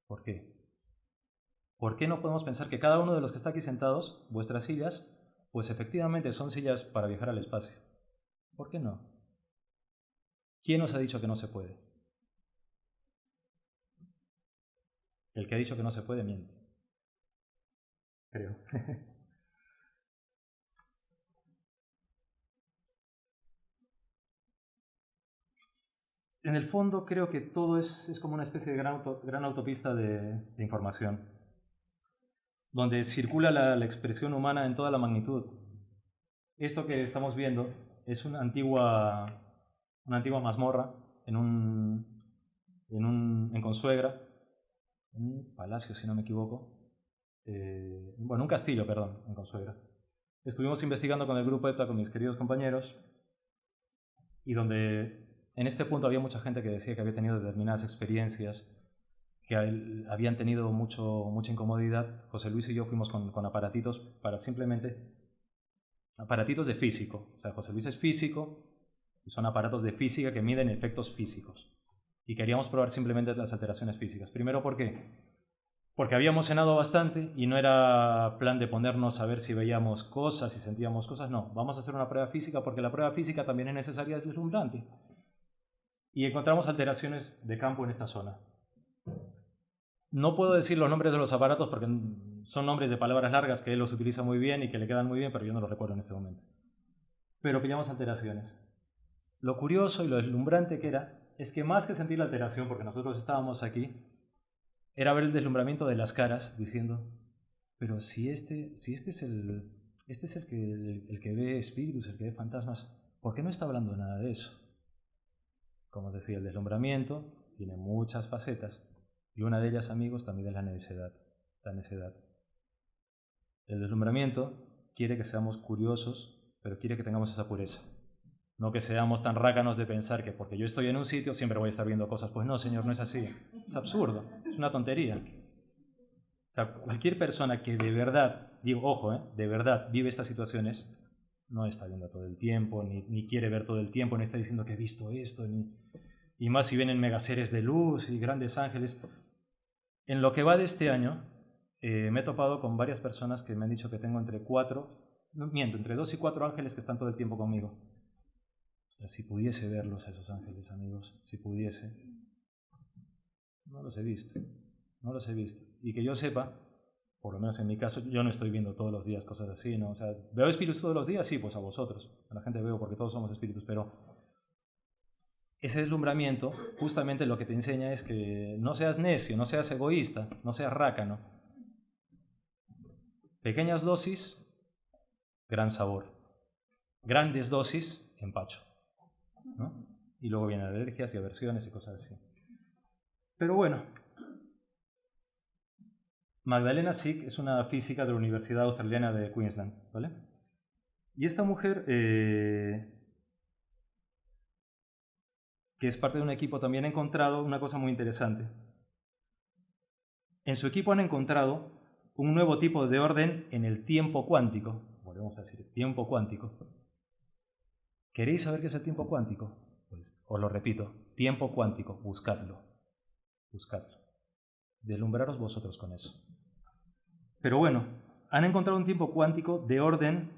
S2: ¿Por qué? ¿Por qué no podemos pensar que cada uno de los que está aquí sentados, vuestras sillas, pues efectivamente son sillas para viajar al espacio? ¿Por qué no? ¿Quién os ha dicho que no se puede? El que ha dicho que no se puede miente. Creo. En el fondo creo que todo es como una especie de gran autopista de información, donde circula la expresión humana en toda la magnitud. Esto que estamos viendo es una antigua mazmorra en Consuegra, en un palacio, si no me equivoco. Un castillo, perdón, en Consuegra. Estuvimos investigando con el grupo ETA, con mis queridos compañeros, y donde en este punto había mucha gente que decía que había tenido determinadas experiencias, que habían tenido mucha incomodidad. José Luis y yo fuimos con aparatitos para simplemente... aparatitos de físico. O sea, José Luis es físico y son aparatos de física que miden efectos físicos. Y queríamos probar simplemente las alteraciones físicas. Primero, ¿por qué? Porque habíamos cenado bastante y no era plan de ponernos a ver si veíamos cosas, si sentíamos cosas. No, vamos a hacer una prueba física porque la prueba física también es necesaria, es deslumbrante. Y encontramos alteraciones de campo en esta zona. No puedo decir los nombres de los aparatos porque son nombres de palabras largas que él los utiliza muy bien y que le quedan muy bien, pero yo no los recuerdo en este momento. Pero pillamos alteraciones. Lo curioso y lo deslumbrante que era es que más que sentir la alteración, porque nosotros estábamos aquí, era ver el deslumbramiento de las caras diciendo, pero si este es el que ve espíritus, el que ve fantasmas, ¿por qué no está hablando nada de eso? Como decía, el deslumbramiento tiene muchas facetas. Y una de ellas, amigos, también es la necedad. La necedad. El deslumbramiento quiere que seamos curiosos, pero quiere que tengamos esa pureza. No que seamos tan rácanos de pensar que porque yo estoy en un sitio siempre voy a estar viendo cosas. Pues no, Señor, no es así. Es absurdo, es una tontería. O sea, cualquier persona que de verdad, digo, ojo, de verdad vive estas situaciones, no está viendo todo el tiempo, ni quiere ver todo el tiempo, ni está diciendo que he visto esto, y más si vienen megaseres de luz y grandes ángeles. En lo que va de este año, me he topado con varias personas que me han dicho que tengo entre 2 y 4 ángeles que están todo el tiempo conmigo. Ostras, si pudiese verlos a esos ángeles, amigos, si pudiese. No los he visto, no los he visto. Y que yo sepa, por lo menos en mi caso, yo no estoy viendo todos los días cosas así, ¿no? O sea, ¿veo espíritus todos los días? Sí, pues a vosotros. A la gente veo porque todos somos espíritus, pero ese deslumbramiento justamente lo que te enseña es que no seas necio, no seas egoísta, no seas rácano. Pequeñas dosis, gran sabor. Grandes dosis, empacho, ¿no? Y luego vienen alergias y aversiones y cosas así. Pero bueno, Magdalena Sick es una física de la Universidad Australiana de Queensland, ¿vale? Y esta mujer, que es parte de un equipo, también ha encontrado una cosa muy interesante. En su equipo han encontrado un nuevo tipo de orden en el tiempo cuántico. Volvemos a decir, tiempo cuántico. ¿Queréis saber qué es el tiempo cuántico? Pues os lo repito, tiempo cuántico, buscadlo. Buscadlo. Deslumbraros vosotros con eso. Pero bueno, han encontrado un tiempo cuántico de orden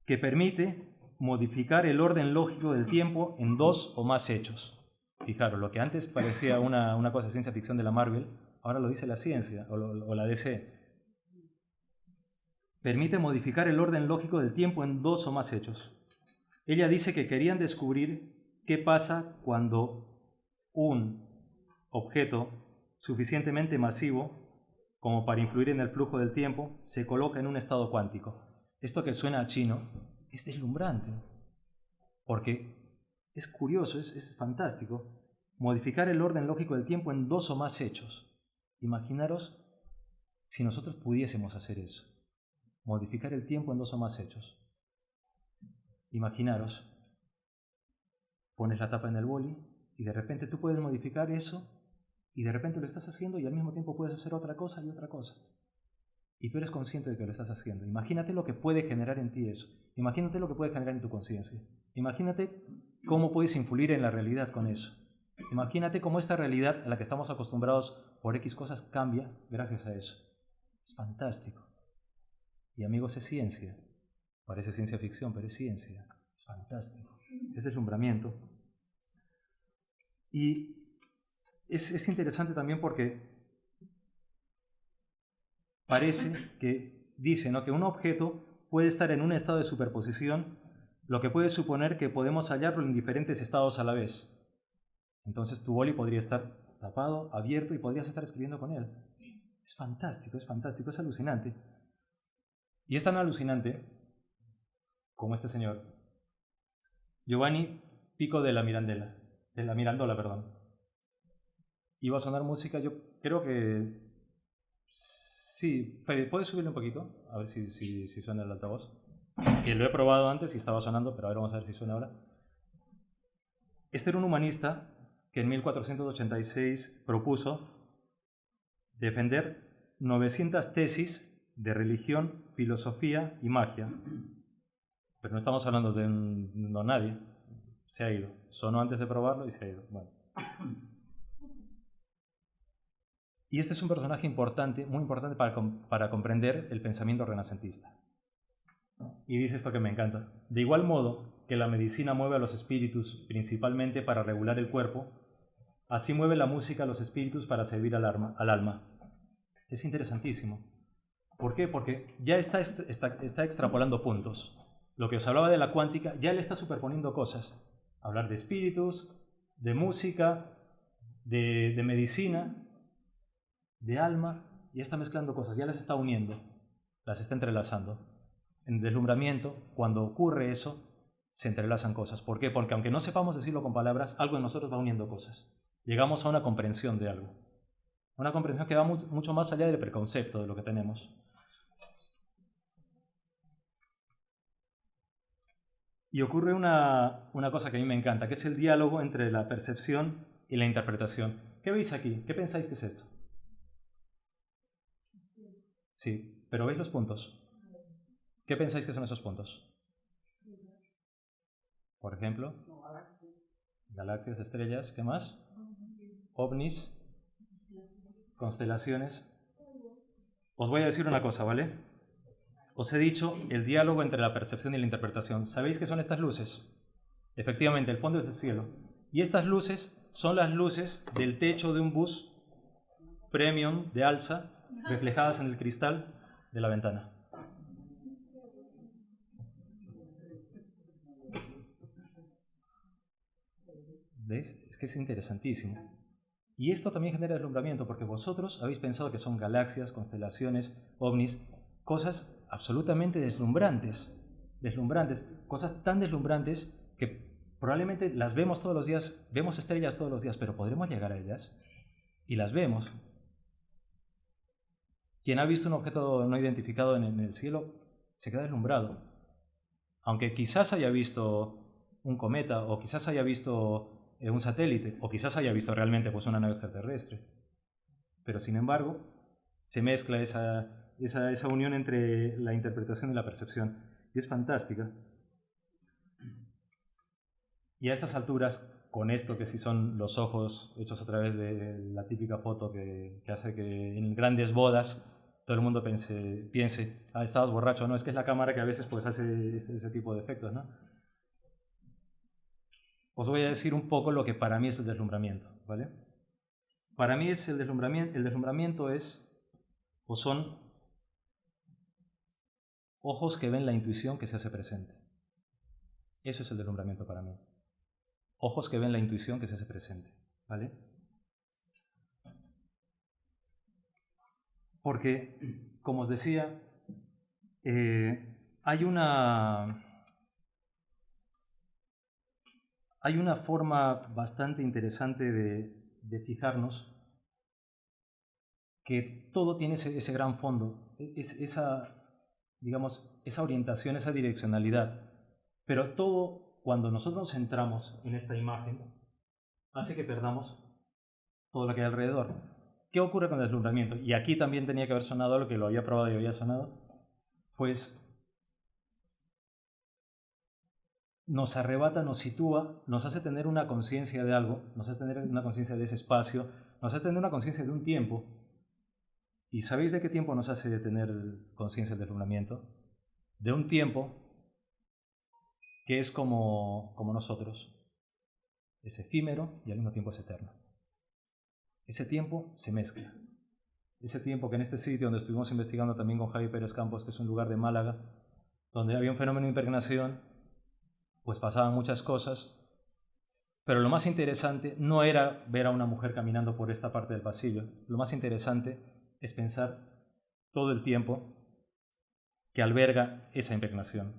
S2: que permite modificar el orden lógico del tiempo en 2 o más hechos. Fijaros, lo que antes parecía una cosa de ciencia ficción de la Marvel, ahora lo dice la ciencia o la DC. Permite modificar el orden lógico del tiempo en 2 o más hechos. Ella dice que querían descubrir qué pasa cuando un objeto suficientemente masivo como para influir en el flujo del tiempo se coloca en un estado cuántico. Esto que suena a chino es deslumbrante, porque es curioso, es fantástico. Modificar el orden lógico del tiempo en 2 o más hechos. Imaginaros si nosotros pudiésemos hacer eso. Modificar el tiempo en 2 o más hechos. Imaginaros, pones la tapa en el boli y de repente tú puedes modificar eso y de repente lo estás haciendo y al mismo tiempo puedes hacer otra cosa y otra cosa. Y tú eres consciente de que lo estás haciendo. Imagínate lo que puede generar en ti eso. Imagínate lo que puede generar en tu conciencia. Imagínate cómo puedes influir en la realidad con eso. Imagínate cómo esta realidad a la que estamos acostumbrados por X cosas cambia gracias a eso. Es fantástico. Y amigos, es ciencia. Parece ciencia ficción, pero es ciencia. Es fantástico. Es deslumbramiento. Y es interesante también porque parece que dice, ¿no?, que un objeto puede estar en un estado de superposición, lo que puede suponer que podemos hallarlo en diferentes estados a la vez. Entonces tu boli podría estar tapado, abierto y podrías estar escribiendo con él. Es fantástico, es alucinante. Y es tan alucinante como este señor, Giovanni Pico de la Mirandola, perdón. Iba a sonar música, yo creo que sí. Fede, ¿puedes subirle un poquito? A ver si suena el altavoz. Que lo he probado antes y estaba sonando, pero a ver, vamos a ver si suena ahora. Este era un humanista que en 1486 propuso defender 900 tesis de religión, filosofía y magia. Pero no estamos hablando de nadie. Se ha ido. Sonó antes de probarlo y se ha ido. Bueno. Y este es un personaje importante, muy importante para comprender el pensamiento renacentista. Y dice esto que me encanta. De igual modo que la medicina mueve a los espíritus principalmente para regular el cuerpo, así mueve la música a los espíritus para servir al alma. Es interesantísimo. ¿Por qué? Porque ya está extrapolando puntos. Lo que os hablaba de la cuántica, ya le está superponiendo cosas. Hablar de espíritus, de música, de medicina, de alma, y está mezclando cosas, ya las está uniendo, las está entrelazando. En deslumbramiento, cuando ocurre eso, se entrelazan cosas. ¿Por qué? Porque aunque no sepamos decirlo con palabras, algo en nosotros va uniendo cosas. Llegamos a una comprensión de algo. Una comprensión que va mucho más allá del preconcepto de lo que tenemos. Y ocurre una cosa que a mí me encanta, que es el diálogo entre la percepción y la interpretación. ¿Qué veis aquí? ¿Qué pensáis que es esto? Sí, pero ¿veis los puntos? ¿Qué pensáis que son esos puntos? Por ejemplo, galaxias, estrellas, ¿qué más? Ovnis, constelaciones. Os voy a decir una cosa, ¿vale? Os he dicho el diálogo entre la percepción y la interpretación. ¿Sabéis qué son estas luces? Efectivamente, el fondo es el cielo. Y estas luces son las luces del techo de un bus premium de alza reflejadas en el cristal de la ventana. ¿Veis? Es que es interesantísimo. Y esto también genera deslumbramiento, porque vosotros habéis pensado que son galaxias, constelaciones, ovnis, cosas absolutamente deslumbrantes, cosas tan deslumbrantes que probablemente las vemos todos los días, vemos estrellas todos los días, pero ¿podremos llegar a ellas? Y las vemos. Quien ha visto un objeto no identificado en el cielo se queda deslumbrado. Aunque quizás haya visto un cometa, o quizás haya visto un satélite, o quizás haya visto realmente pues, una nave extraterrestre. Pero sin embargo, se mezcla esa unión entre la interpretación y la percepción. Y es fantástica. Y a estas alturas, con esto que sí son los ojos hechos a través de la típica foto que hace que en grandes bodas todo el mundo piense, estabas borracho. No, es que es la cámara que a veces pues, hace ese tipo de efectos, ¿no? Os voy a decir un poco lo que para mí es el deslumbramiento, ¿vale? Para mí es el deslumbramiento es, o son ojos que ven la intuición que se hace presente. Eso es el deslumbramiento para mí. Ojos que ven la intuición que se hace presente, ¿vale? Porque, como os decía, hay una forma bastante interesante de fijarnos que todo tiene ese gran fondo, esa orientación, esa direccionalidad. Pero todo, cuando nosotros nos centramos en esta imagen, hace que perdamos todo lo que hay alrededor. ¿Qué ocurre con el deslumbramiento? Y aquí también tenía que haber sonado algo que lo había probado y había sonado. Pues nos arrebata, nos sitúa, nos hace tener una conciencia de algo, nos hace tener una conciencia de ese espacio, nos hace tener una conciencia de un tiempo. ¿Y sabéis de qué tiempo nos hace tener conciencia del deslumbramiento? De un tiempo que es como nosotros. Es efímero y al mismo tiempo es eterno. Ese tiempo se mezcla. Ese tiempo que en este sitio donde estuvimos investigando también con Javi Pérez Campos, que es un lugar de Málaga, donde había un fenómeno de impregnación, pues pasaban muchas cosas, pero lo más interesante no era ver a una mujer caminando por esta parte del pasillo. Lo más interesante es pensar todo el tiempo que alberga esa impregnación.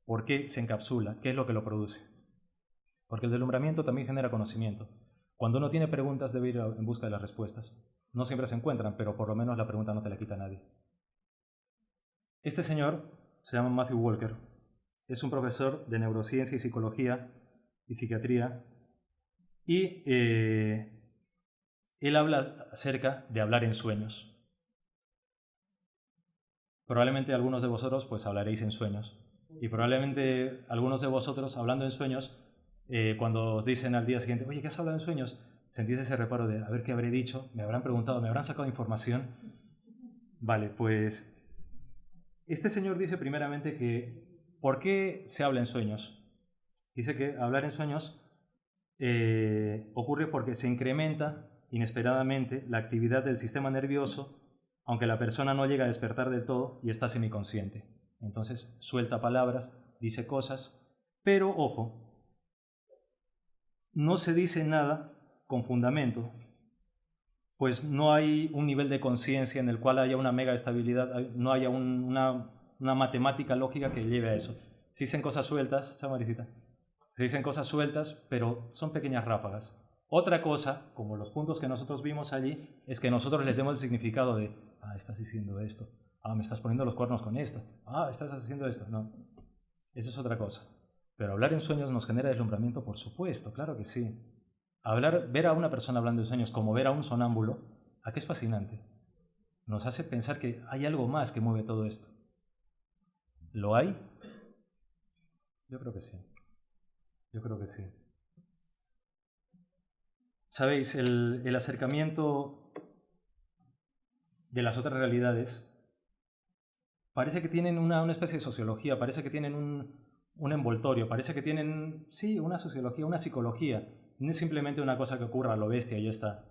S2: ¿Por qué se encapsula? ¿Qué es lo que lo produce? Porque el deslumbramiento también genera conocimiento. Cuando uno tiene preguntas debe ir en busca de las respuestas. No siempre se encuentran, pero por lo menos la pregunta no te la quita nadie. Este señor se llama Matthew Walker. Es un profesor de neurociencia y psicología y psiquiatría. Y él habla acerca de hablar en sueños. Probablemente algunos de vosotros pues hablaréis en sueños. Y probablemente algunos de vosotros hablando en sueños, cuando os dicen al día siguiente, oye, ¿qué has hablado en sueños? Sentís ese reparo de, a ver qué habré dicho, me habrán preguntado, me habrán sacado información. Vale, pues este señor dice primeramente que, ¿por qué se habla en sueños? Dice que hablar en sueños ocurre porque se incrementa inesperadamente la actividad del sistema nervioso, aunque la persona no llega a despertar del todo y está semiconsciente. Entonces suelta palabras, dice cosas, pero ojo, no se dice nada con fundamento, pues no hay un nivel de conciencia en el cual haya una mega estabilidad, no haya una matemática lógica que lleve a eso. Se dicen cosas sueltas, chao Marisita, se dicen cosas sueltas, pero son pequeñas ráfagas. Otra cosa, como los puntos que nosotros vimos allí, es que nosotros les demos el significado de, estás diciendo esto, me estás poniendo los cuernos con esto, estás haciendo esto. No, eso es otra cosa. Pero hablar en sueños nos genera deslumbramiento, por supuesto, claro que sí. Ver a una persona hablando en sueños como ver a un sonámbulo, ¿a qué es fascinante? Nos hace pensar que hay algo más que mueve todo esto. ¿Lo hay? Yo creo que sí. Yo creo que sí. Sabéis, el acercamiento de las otras realidades parece que tienen una especie de sociología, parece que tienen un envoltorio, parece que tienen, sí, una sociología, una psicología. No es simplemente una cosa que ocurra a lo bestia y ya está.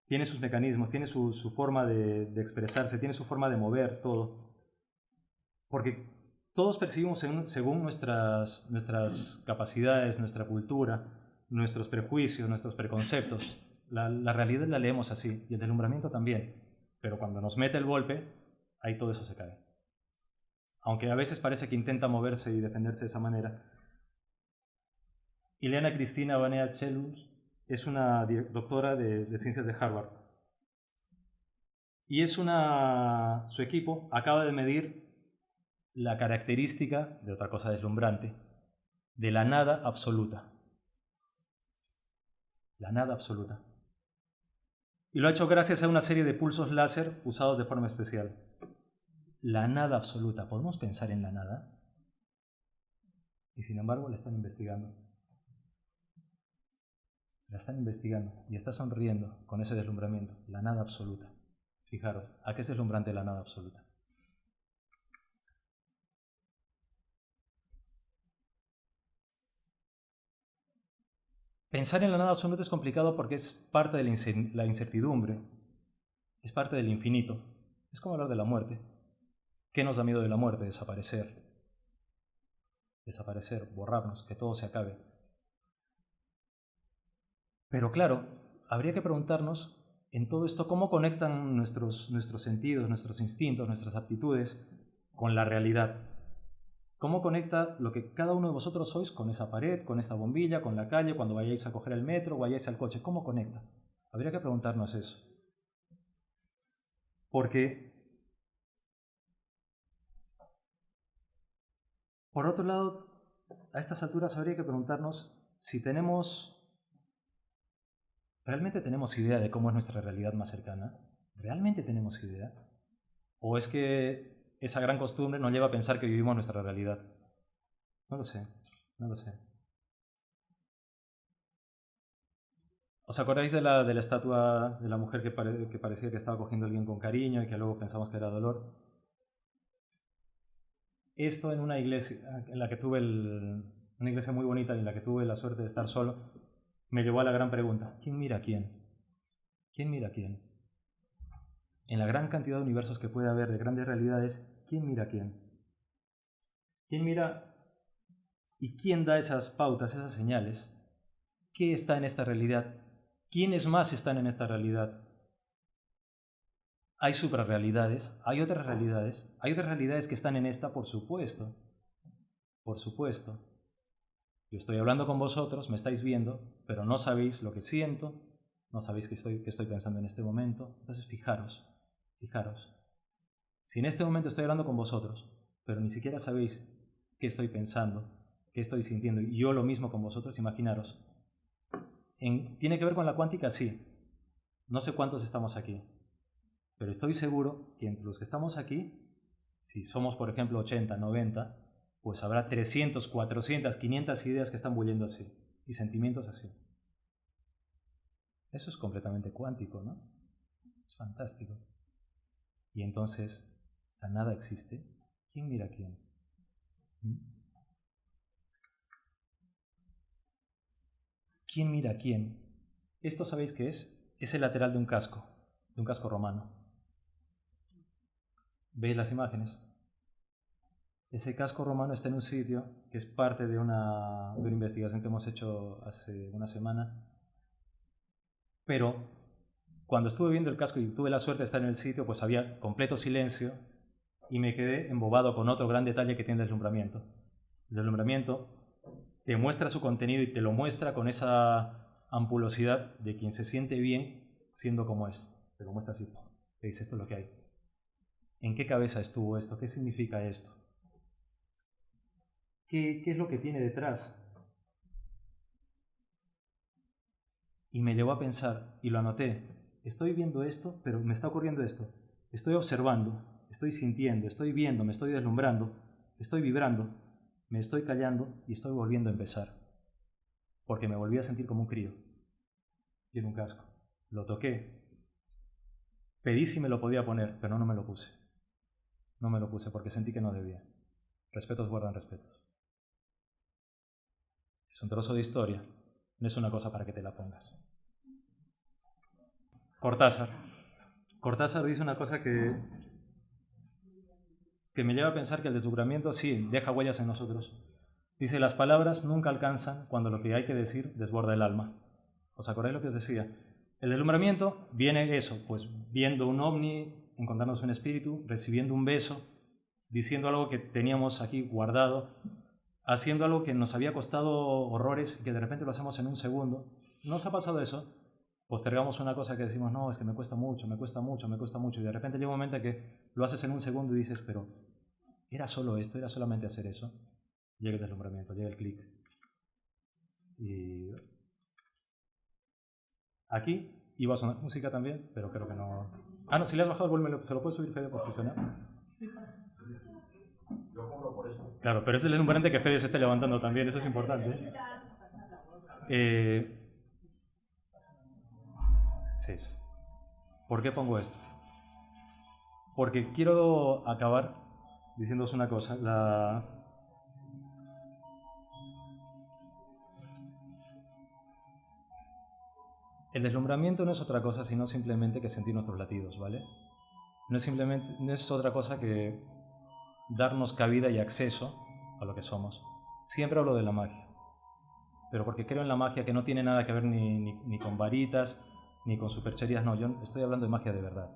S2: Tiene sus mecanismos, tiene su forma de expresarse, tiene su forma de mover todo. Porque todos percibimos según nuestras capacidades, nuestra cultura, nuestros prejuicios, nuestros preconceptos. La realidad la leemos así, y el deslumbramiento también. Pero cuando nos mete el golpe, ahí todo eso se cae. Aunque a veces parece que intenta moverse y defenderse de esa manera. Ileana Cristina Banea-Chelus es una doctora de ciencias de Harvard. Y su equipo acaba de medir la característica, de otra cosa deslumbrante, de la nada absoluta. La nada absoluta. Y lo ha hecho gracias a una serie de pulsos láser usados de forma especial. La nada absoluta. ¿Podemos pensar en la nada? Y sin embargo la están investigando. La están investigando y está sonriendo con ese deslumbramiento. La nada absoluta. Fijaros, ¿a qué es deslumbrante la nada absoluta? Pensar en la nada absoluta es complicado porque es parte de la incertidumbre, es parte del infinito. Es como hablar de la muerte. ¿Qué nos da miedo de la muerte? Desaparecer. Desaparecer, borrarnos, que todo se acabe. Pero claro, habría que preguntarnos en todo esto cómo conectan nuestros sentidos, nuestros instintos, nuestras aptitudes con la realidad. ¿Cómo conecta lo que cada uno de vosotros sois con esa pared, con esta bombilla, con la calle, cuando vayáis a coger el metro, vayáis al coche? ¿Cómo conecta? Habría que preguntarnos eso. Porque, por otro lado, a estas alturas habría que preguntarnos si ¿realmente tenemos idea de cómo es nuestra realidad más cercana? ¿Realmente tenemos idea? ¿O es que esa gran costumbre nos lleva a pensar que vivimos nuestra realidad? No lo sé, no lo sé. ¿Os acordáis de la estatua de la mujer que parecía que estaba cogiendo a alguien con cariño y que luego pensamos que era dolor? Esto en una iglesia en la que tuve una iglesia muy bonita y en la que tuve la suerte de estar solo, me llevó a la gran pregunta: ¿quién mira a quién? ¿Quién mira a quién? En la gran cantidad de universos que puede haber, de grandes realidades, ¿quién mira a quién? ¿Quién mira y quién da esas pautas, esas señales? ¿Qué está en esta realidad? ¿Quiénes más están en esta realidad? ¿Hay suprarrealidades? ¿Hay otras realidades? ¿Hay otras realidades que están en esta? Por supuesto. Por supuesto. Yo estoy hablando con vosotros, me estáis viendo, pero no sabéis lo que siento, no sabéis qué estoy pensando en este momento. Entonces fijaros. Si en este momento estoy hablando con vosotros, pero ni siquiera sabéis qué estoy pensando, qué estoy sintiendo, y yo lo mismo con vosotros, imaginaros. ¿Tiene que ver con la cuántica? Sí. No sé cuántos estamos aquí, pero estoy seguro que entre los que estamos aquí, si somos por ejemplo 80, 90, pues habrá 300, 400, 500 ideas que están bulliendo así, y sentimientos así. Eso es completamente cuántico, ¿no? Es fantástico. Y entonces, ¿la nada existe? ¿Quién mira a quién? ¿Quién mira a quién? Esto, ¿sabéis qué es? Es el lateral de un casco romano. ¿Veis las imágenes? Ese casco romano está en un sitio que es parte de una investigación que hemos hecho hace una semana. Pero cuando estuve viendo el casco y tuve la suerte de estar en el sitio, pues había completo silencio y me quedé embobado con otro gran detalle que tiene el deslumbramiento. El deslumbramiento te muestra su contenido y te lo muestra con esa ampulosidad de quien se siente bien siendo como es. De cómo está así, te dice esto es lo que hay. ¿En qué cabeza estuvo esto? ¿Qué significa esto? ¿Qué es lo que tiene detrás? Y me llevó a pensar, y lo anoté, estoy viendo esto, pero me está ocurriendo esto. Estoy observando, estoy sintiendo, estoy viendo, me estoy deslumbrando, estoy vibrando, me estoy callando y estoy volviendo a empezar. Porque me volví a sentir como un crío. Y en un casco. Lo toqué. Pedí si me lo podía poner, pero no me lo puse. No me lo puse porque sentí que no debía. Respetos guardan respetos. Es un trozo de historia. No es una cosa para que te la pongas. Cortázar. Cortázar dice una cosa que me lleva a pensar que el deslumbramiento sí deja huellas en nosotros. Dice, las palabras nunca alcanzan cuando lo que hay que decir desborda el alma. ¿Os acordáis lo que os decía? El deslumbramiento viene eso, pues viendo un ovni, encontrarnos un espíritu, recibiendo un beso, diciendo algo que teníamos aquí guardado, haciendo algo que nos había costado horrores y que de repente lo hacemos en un segundo. ¿No os ha pasado eso? Postergamos una cosa que decimos, no, es que me cuesta mucho, me cuesta mucho, me cuesta mucho, y de repente llega un momento en que lo haces en un segundo y dices, pero ¿era solo esto? ¿Era solamente hacer eso? Llega el deslumbramiento, llega el clic. Y aquí iba a sonar música también, pero creo que no. Ah, no, si le has bajado el volumen, ¿se lo puedes subir, Fede, por si suena? Sí.
S3: Yo cobro por eso.
S2: Claro, pero es el deslumbrante que Fede se esté levantando también, eso es importante. Sí. ¿Por qué pongo esto? Porque quiero acabar diciéndoos una cosa. El deslumbramiento no es otra cosa sino simplemente que sentir nuestros latidos, ¿vale? No es otra cosa que darnos cabida y acceso a lo que somos. Siempre hablo de la magia, pero porque creo en la magia que no tiene nada que ver ni con varitas, ni con supercherías, no, yo estoy hablando de magia de verdad.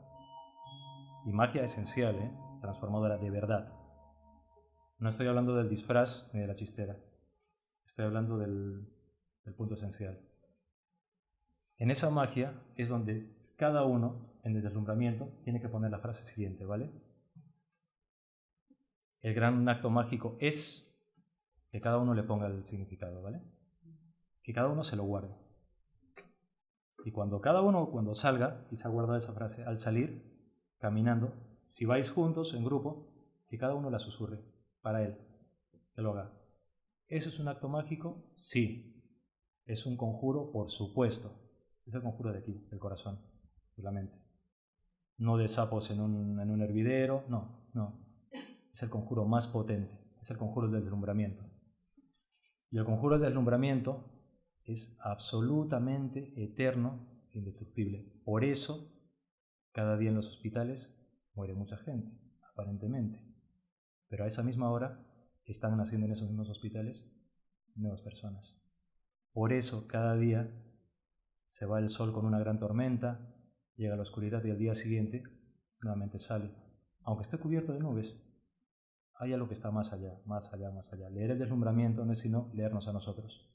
S2: Y magia esencial, transformadora de verdad. No estoy hablando del disfraz ni de la chistera, estoy hablando del punto esencial. En esa magia es donde cada uno, en el deslumbramiento, tiene que poner la frase siguiente, ¿vale? El gran acto mágico es que cada uno le ponga el significado, ¿vale? Que cada uno se lo guarde. Y cuando salga y se ha guardado esa frase, al salir, caminando, si vais juntos, en grupo, que cada uno la susurre para él, que lo haga. ¿Eso es un acto mágico? Sí. ¿Es un conjuro? Por supuesto. Es el conjuro de aquí, del corazón, de la mente. No de sapos en un hervidero, no. Es el conjuro más potente, es el conjuro del deslumbramiento. Y el conjuro del deslumbramiento es absolutamente eterno e indestructible. Por eso, cada día en los hospitales muere mucha gente, aparentemente. Pero a esa misma hora están naciendo en esos mismos hospitales nuevas personas. Por eso, cada día se va el sol con una gran tormenta, llega la oscuridad y al día siguiente nuevamente sale. Aunque esté cubierto de nubes, hay algo que está más allá, más allá, más allá. Leer el deslumbramiento no es sino leernos a nosotros.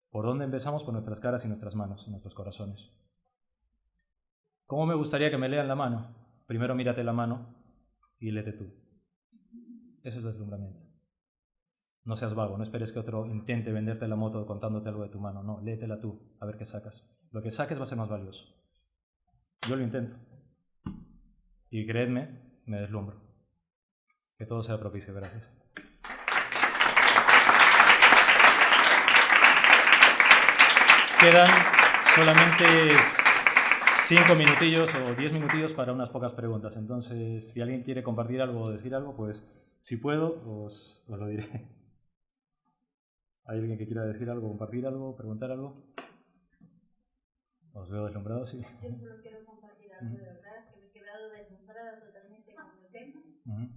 S2: ¿Por dónde empezamos? Por nuestras caras y nuestras manos, y nuestros corazones. ¿Cómo me gustaría que me lean la mano? Primero mírate la mano y léete tú. Eso es deslumbramiento. No seas vago, no esperes que otro intente venderte la moto contándote algo de tu mano. No, léetela tú, a ver qué sacas. Lo que saques va a ser más valioso. Yo lo intento. Y creedme, me deslumbro. Que todo sea propicio, gracias. Quedan solamente 5 minutillos o 10 minutillos para unas pocas preguntas. Entonces, si alguien quiere compartir algo o decir algo, pues si puedo, os lo diré. ¿Hay alguien que quiera decir algo, compartir algo, preguntar algo? Os veo deslumbrados, sí.
S4: Yo solo quiero compartir algo de verdad, que me he quedado deslumbrada totalmente con el tema,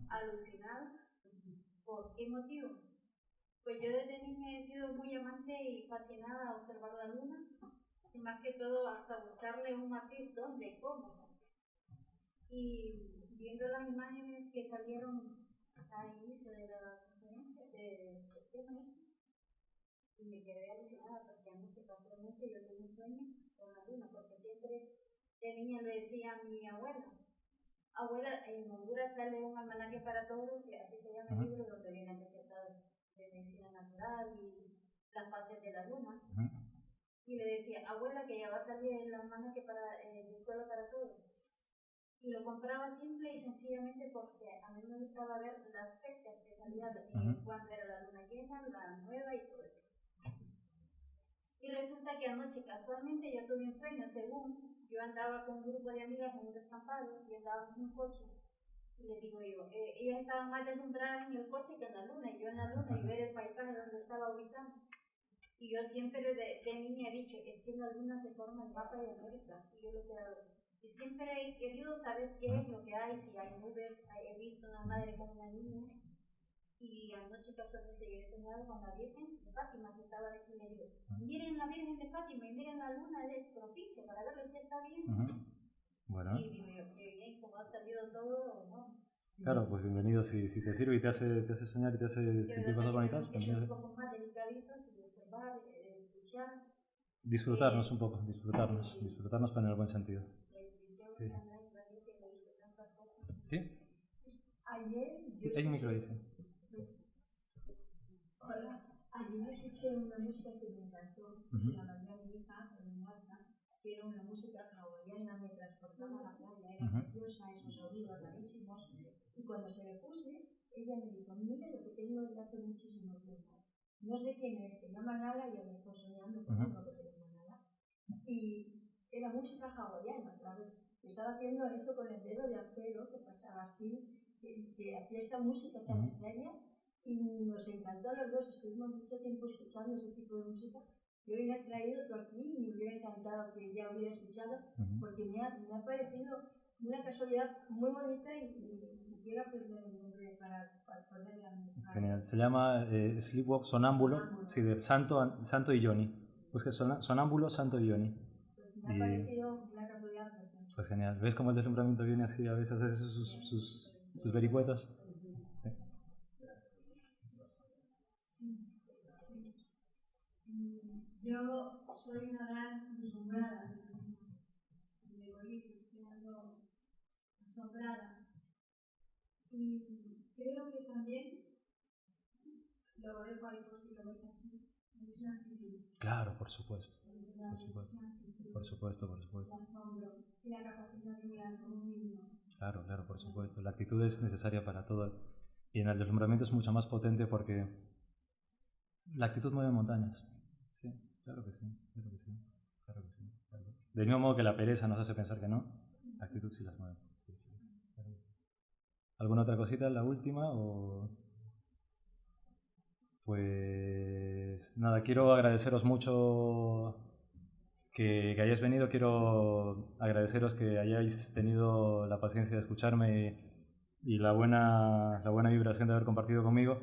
S4: alucinada. ¿Por qué motivo? Pues yo desde niña he sido muy amante y fascinada a observar la luna, y más que todo hasta buscarle un matiz dónde, cómo. Y viendo las imágenes que salieron al inicio de la conferencia de septiembre, y me quedé alucinada porque a mí se pasó mucho casualmente yo tuve un sueño con la luna, porque siempre de niña le decía a mi abuela, en Honduras sale un almanaque para todos, que así se llama el libro, donde vienen recetas de medicina natural y las fases de la luna. Y le decía, abuela, que ya va a salir el almanaque de escuela para todos. Y lo compraba simple y sencillamente porque a mí me gustaba ver las fechas que salían, cuando era la luna llena, la nueva y todo eso. Y resulta que anoche casualmente yo tuve un sueño, según yo andaba con un grupo de amigas en un descampado y andábamos en un coche. Y le digo yo, ellas estaban más deslumbradas en el coche que en la luna, y yo en la luna y ver el paisaje donde estaba ubicando. Y yo siempre de niña he dicho, es que la luna se forma en mapa de América, y yo lo que hago. Y siempre he querido saber qué es lo que hay, si hay nubes. He visto una madre con una niña, y anoche casualmente yo he soñado con la Virgen de Fátima, que estaba aquí, y le digo, miren la Virgen de Fátima y miren la luna, es propicia para verles que está bien.
S2: Bueno.
S4: Y digo yo, qué bien, como ha salido todo, vamos.
S2: Claro, pues bienvenido, si te sirve y te hace soñar y te hace sentir cosas bonitas, bienvenido.
S4: Un poco más delicaditos y observar, escuchar.
S2: Disfrutarnos un poco, disfrutarnos pero en el buen sentido. Sí. ¿Sí?
S5: Ayer,
S2: Sí, hay un micro, dice.
S5: Hola, ayer escuché una música que me encantó, se la mandé a mi hija en WhatsApp, que era una música hawaiana, me transportaba a la playa, era preciosa, esos sonidos rarísimos, y cuando se le puse, ella me dijo, mira lo que tengo desde hace muchísimo tiempo. No sé quién es, se llama Nala, y yo me estoy soñando con uno que se llama Nala, y era música hawaiana, claro. Estaba haciendo eso con el dedo de acero, que pasaba así, que hacía esa música tan extraña, y nos encantó a los dos, estuvimos mucho tiempo escuchando ese tipo de música. Y hoy me has traído tú aquí y me hubiera encantado que ya hubiera escuchado, porque me ha parecido una casualidad muy bonita y quiero aprender el nombre para ponerla en mi casa.
S2: Genial, se llama Sleepwalk Sonámbulo, sí, de Santo y Johnny. Busca Sonámbulo, Santo y Johnny.
S5: Pues me ha parecido una casualidad.
S2: Pues genial, ¿ves cómo el deslumbramiento viene así? A veces hace sus vericuetos.
S5: Yo soy una gran deslumbrada, me voy quedando asombrada, y creo que también lo dejo ahí por si lo ves así, es una actitud.
S2: Claro, por supuesto. Por supuesto.
S5: El asombro y la capacidad de mirar como un niño.
S2: Claro, por supuesto. La actitud es necesaria para todo. Y en el deslumbramiento es mucho más potente porque la actitud mueve montañas. Sí, claro que sí. Del mismo modo que la pereza nos hace pensar que no, la actitud sí las mueve. Sí, claro. ¿Alguna otra cosita? ¿La última? Pues nada, quiero agradeceros mucho que hayáis venido, quiero agradeceros que hayáis tenido la paciencia de escucharme y la buena vibración de haber compartido conmigo.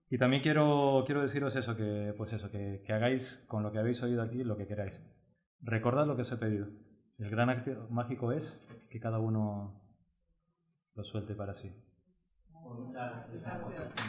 S2: Y también quiero deciros eso, que hagáis con lo que habéis oído aquí lo que queráis. Recordad lo que os he pedido. El gran acto mágico es que cada uno lo suelte para sí.
S1: Muchas gracias.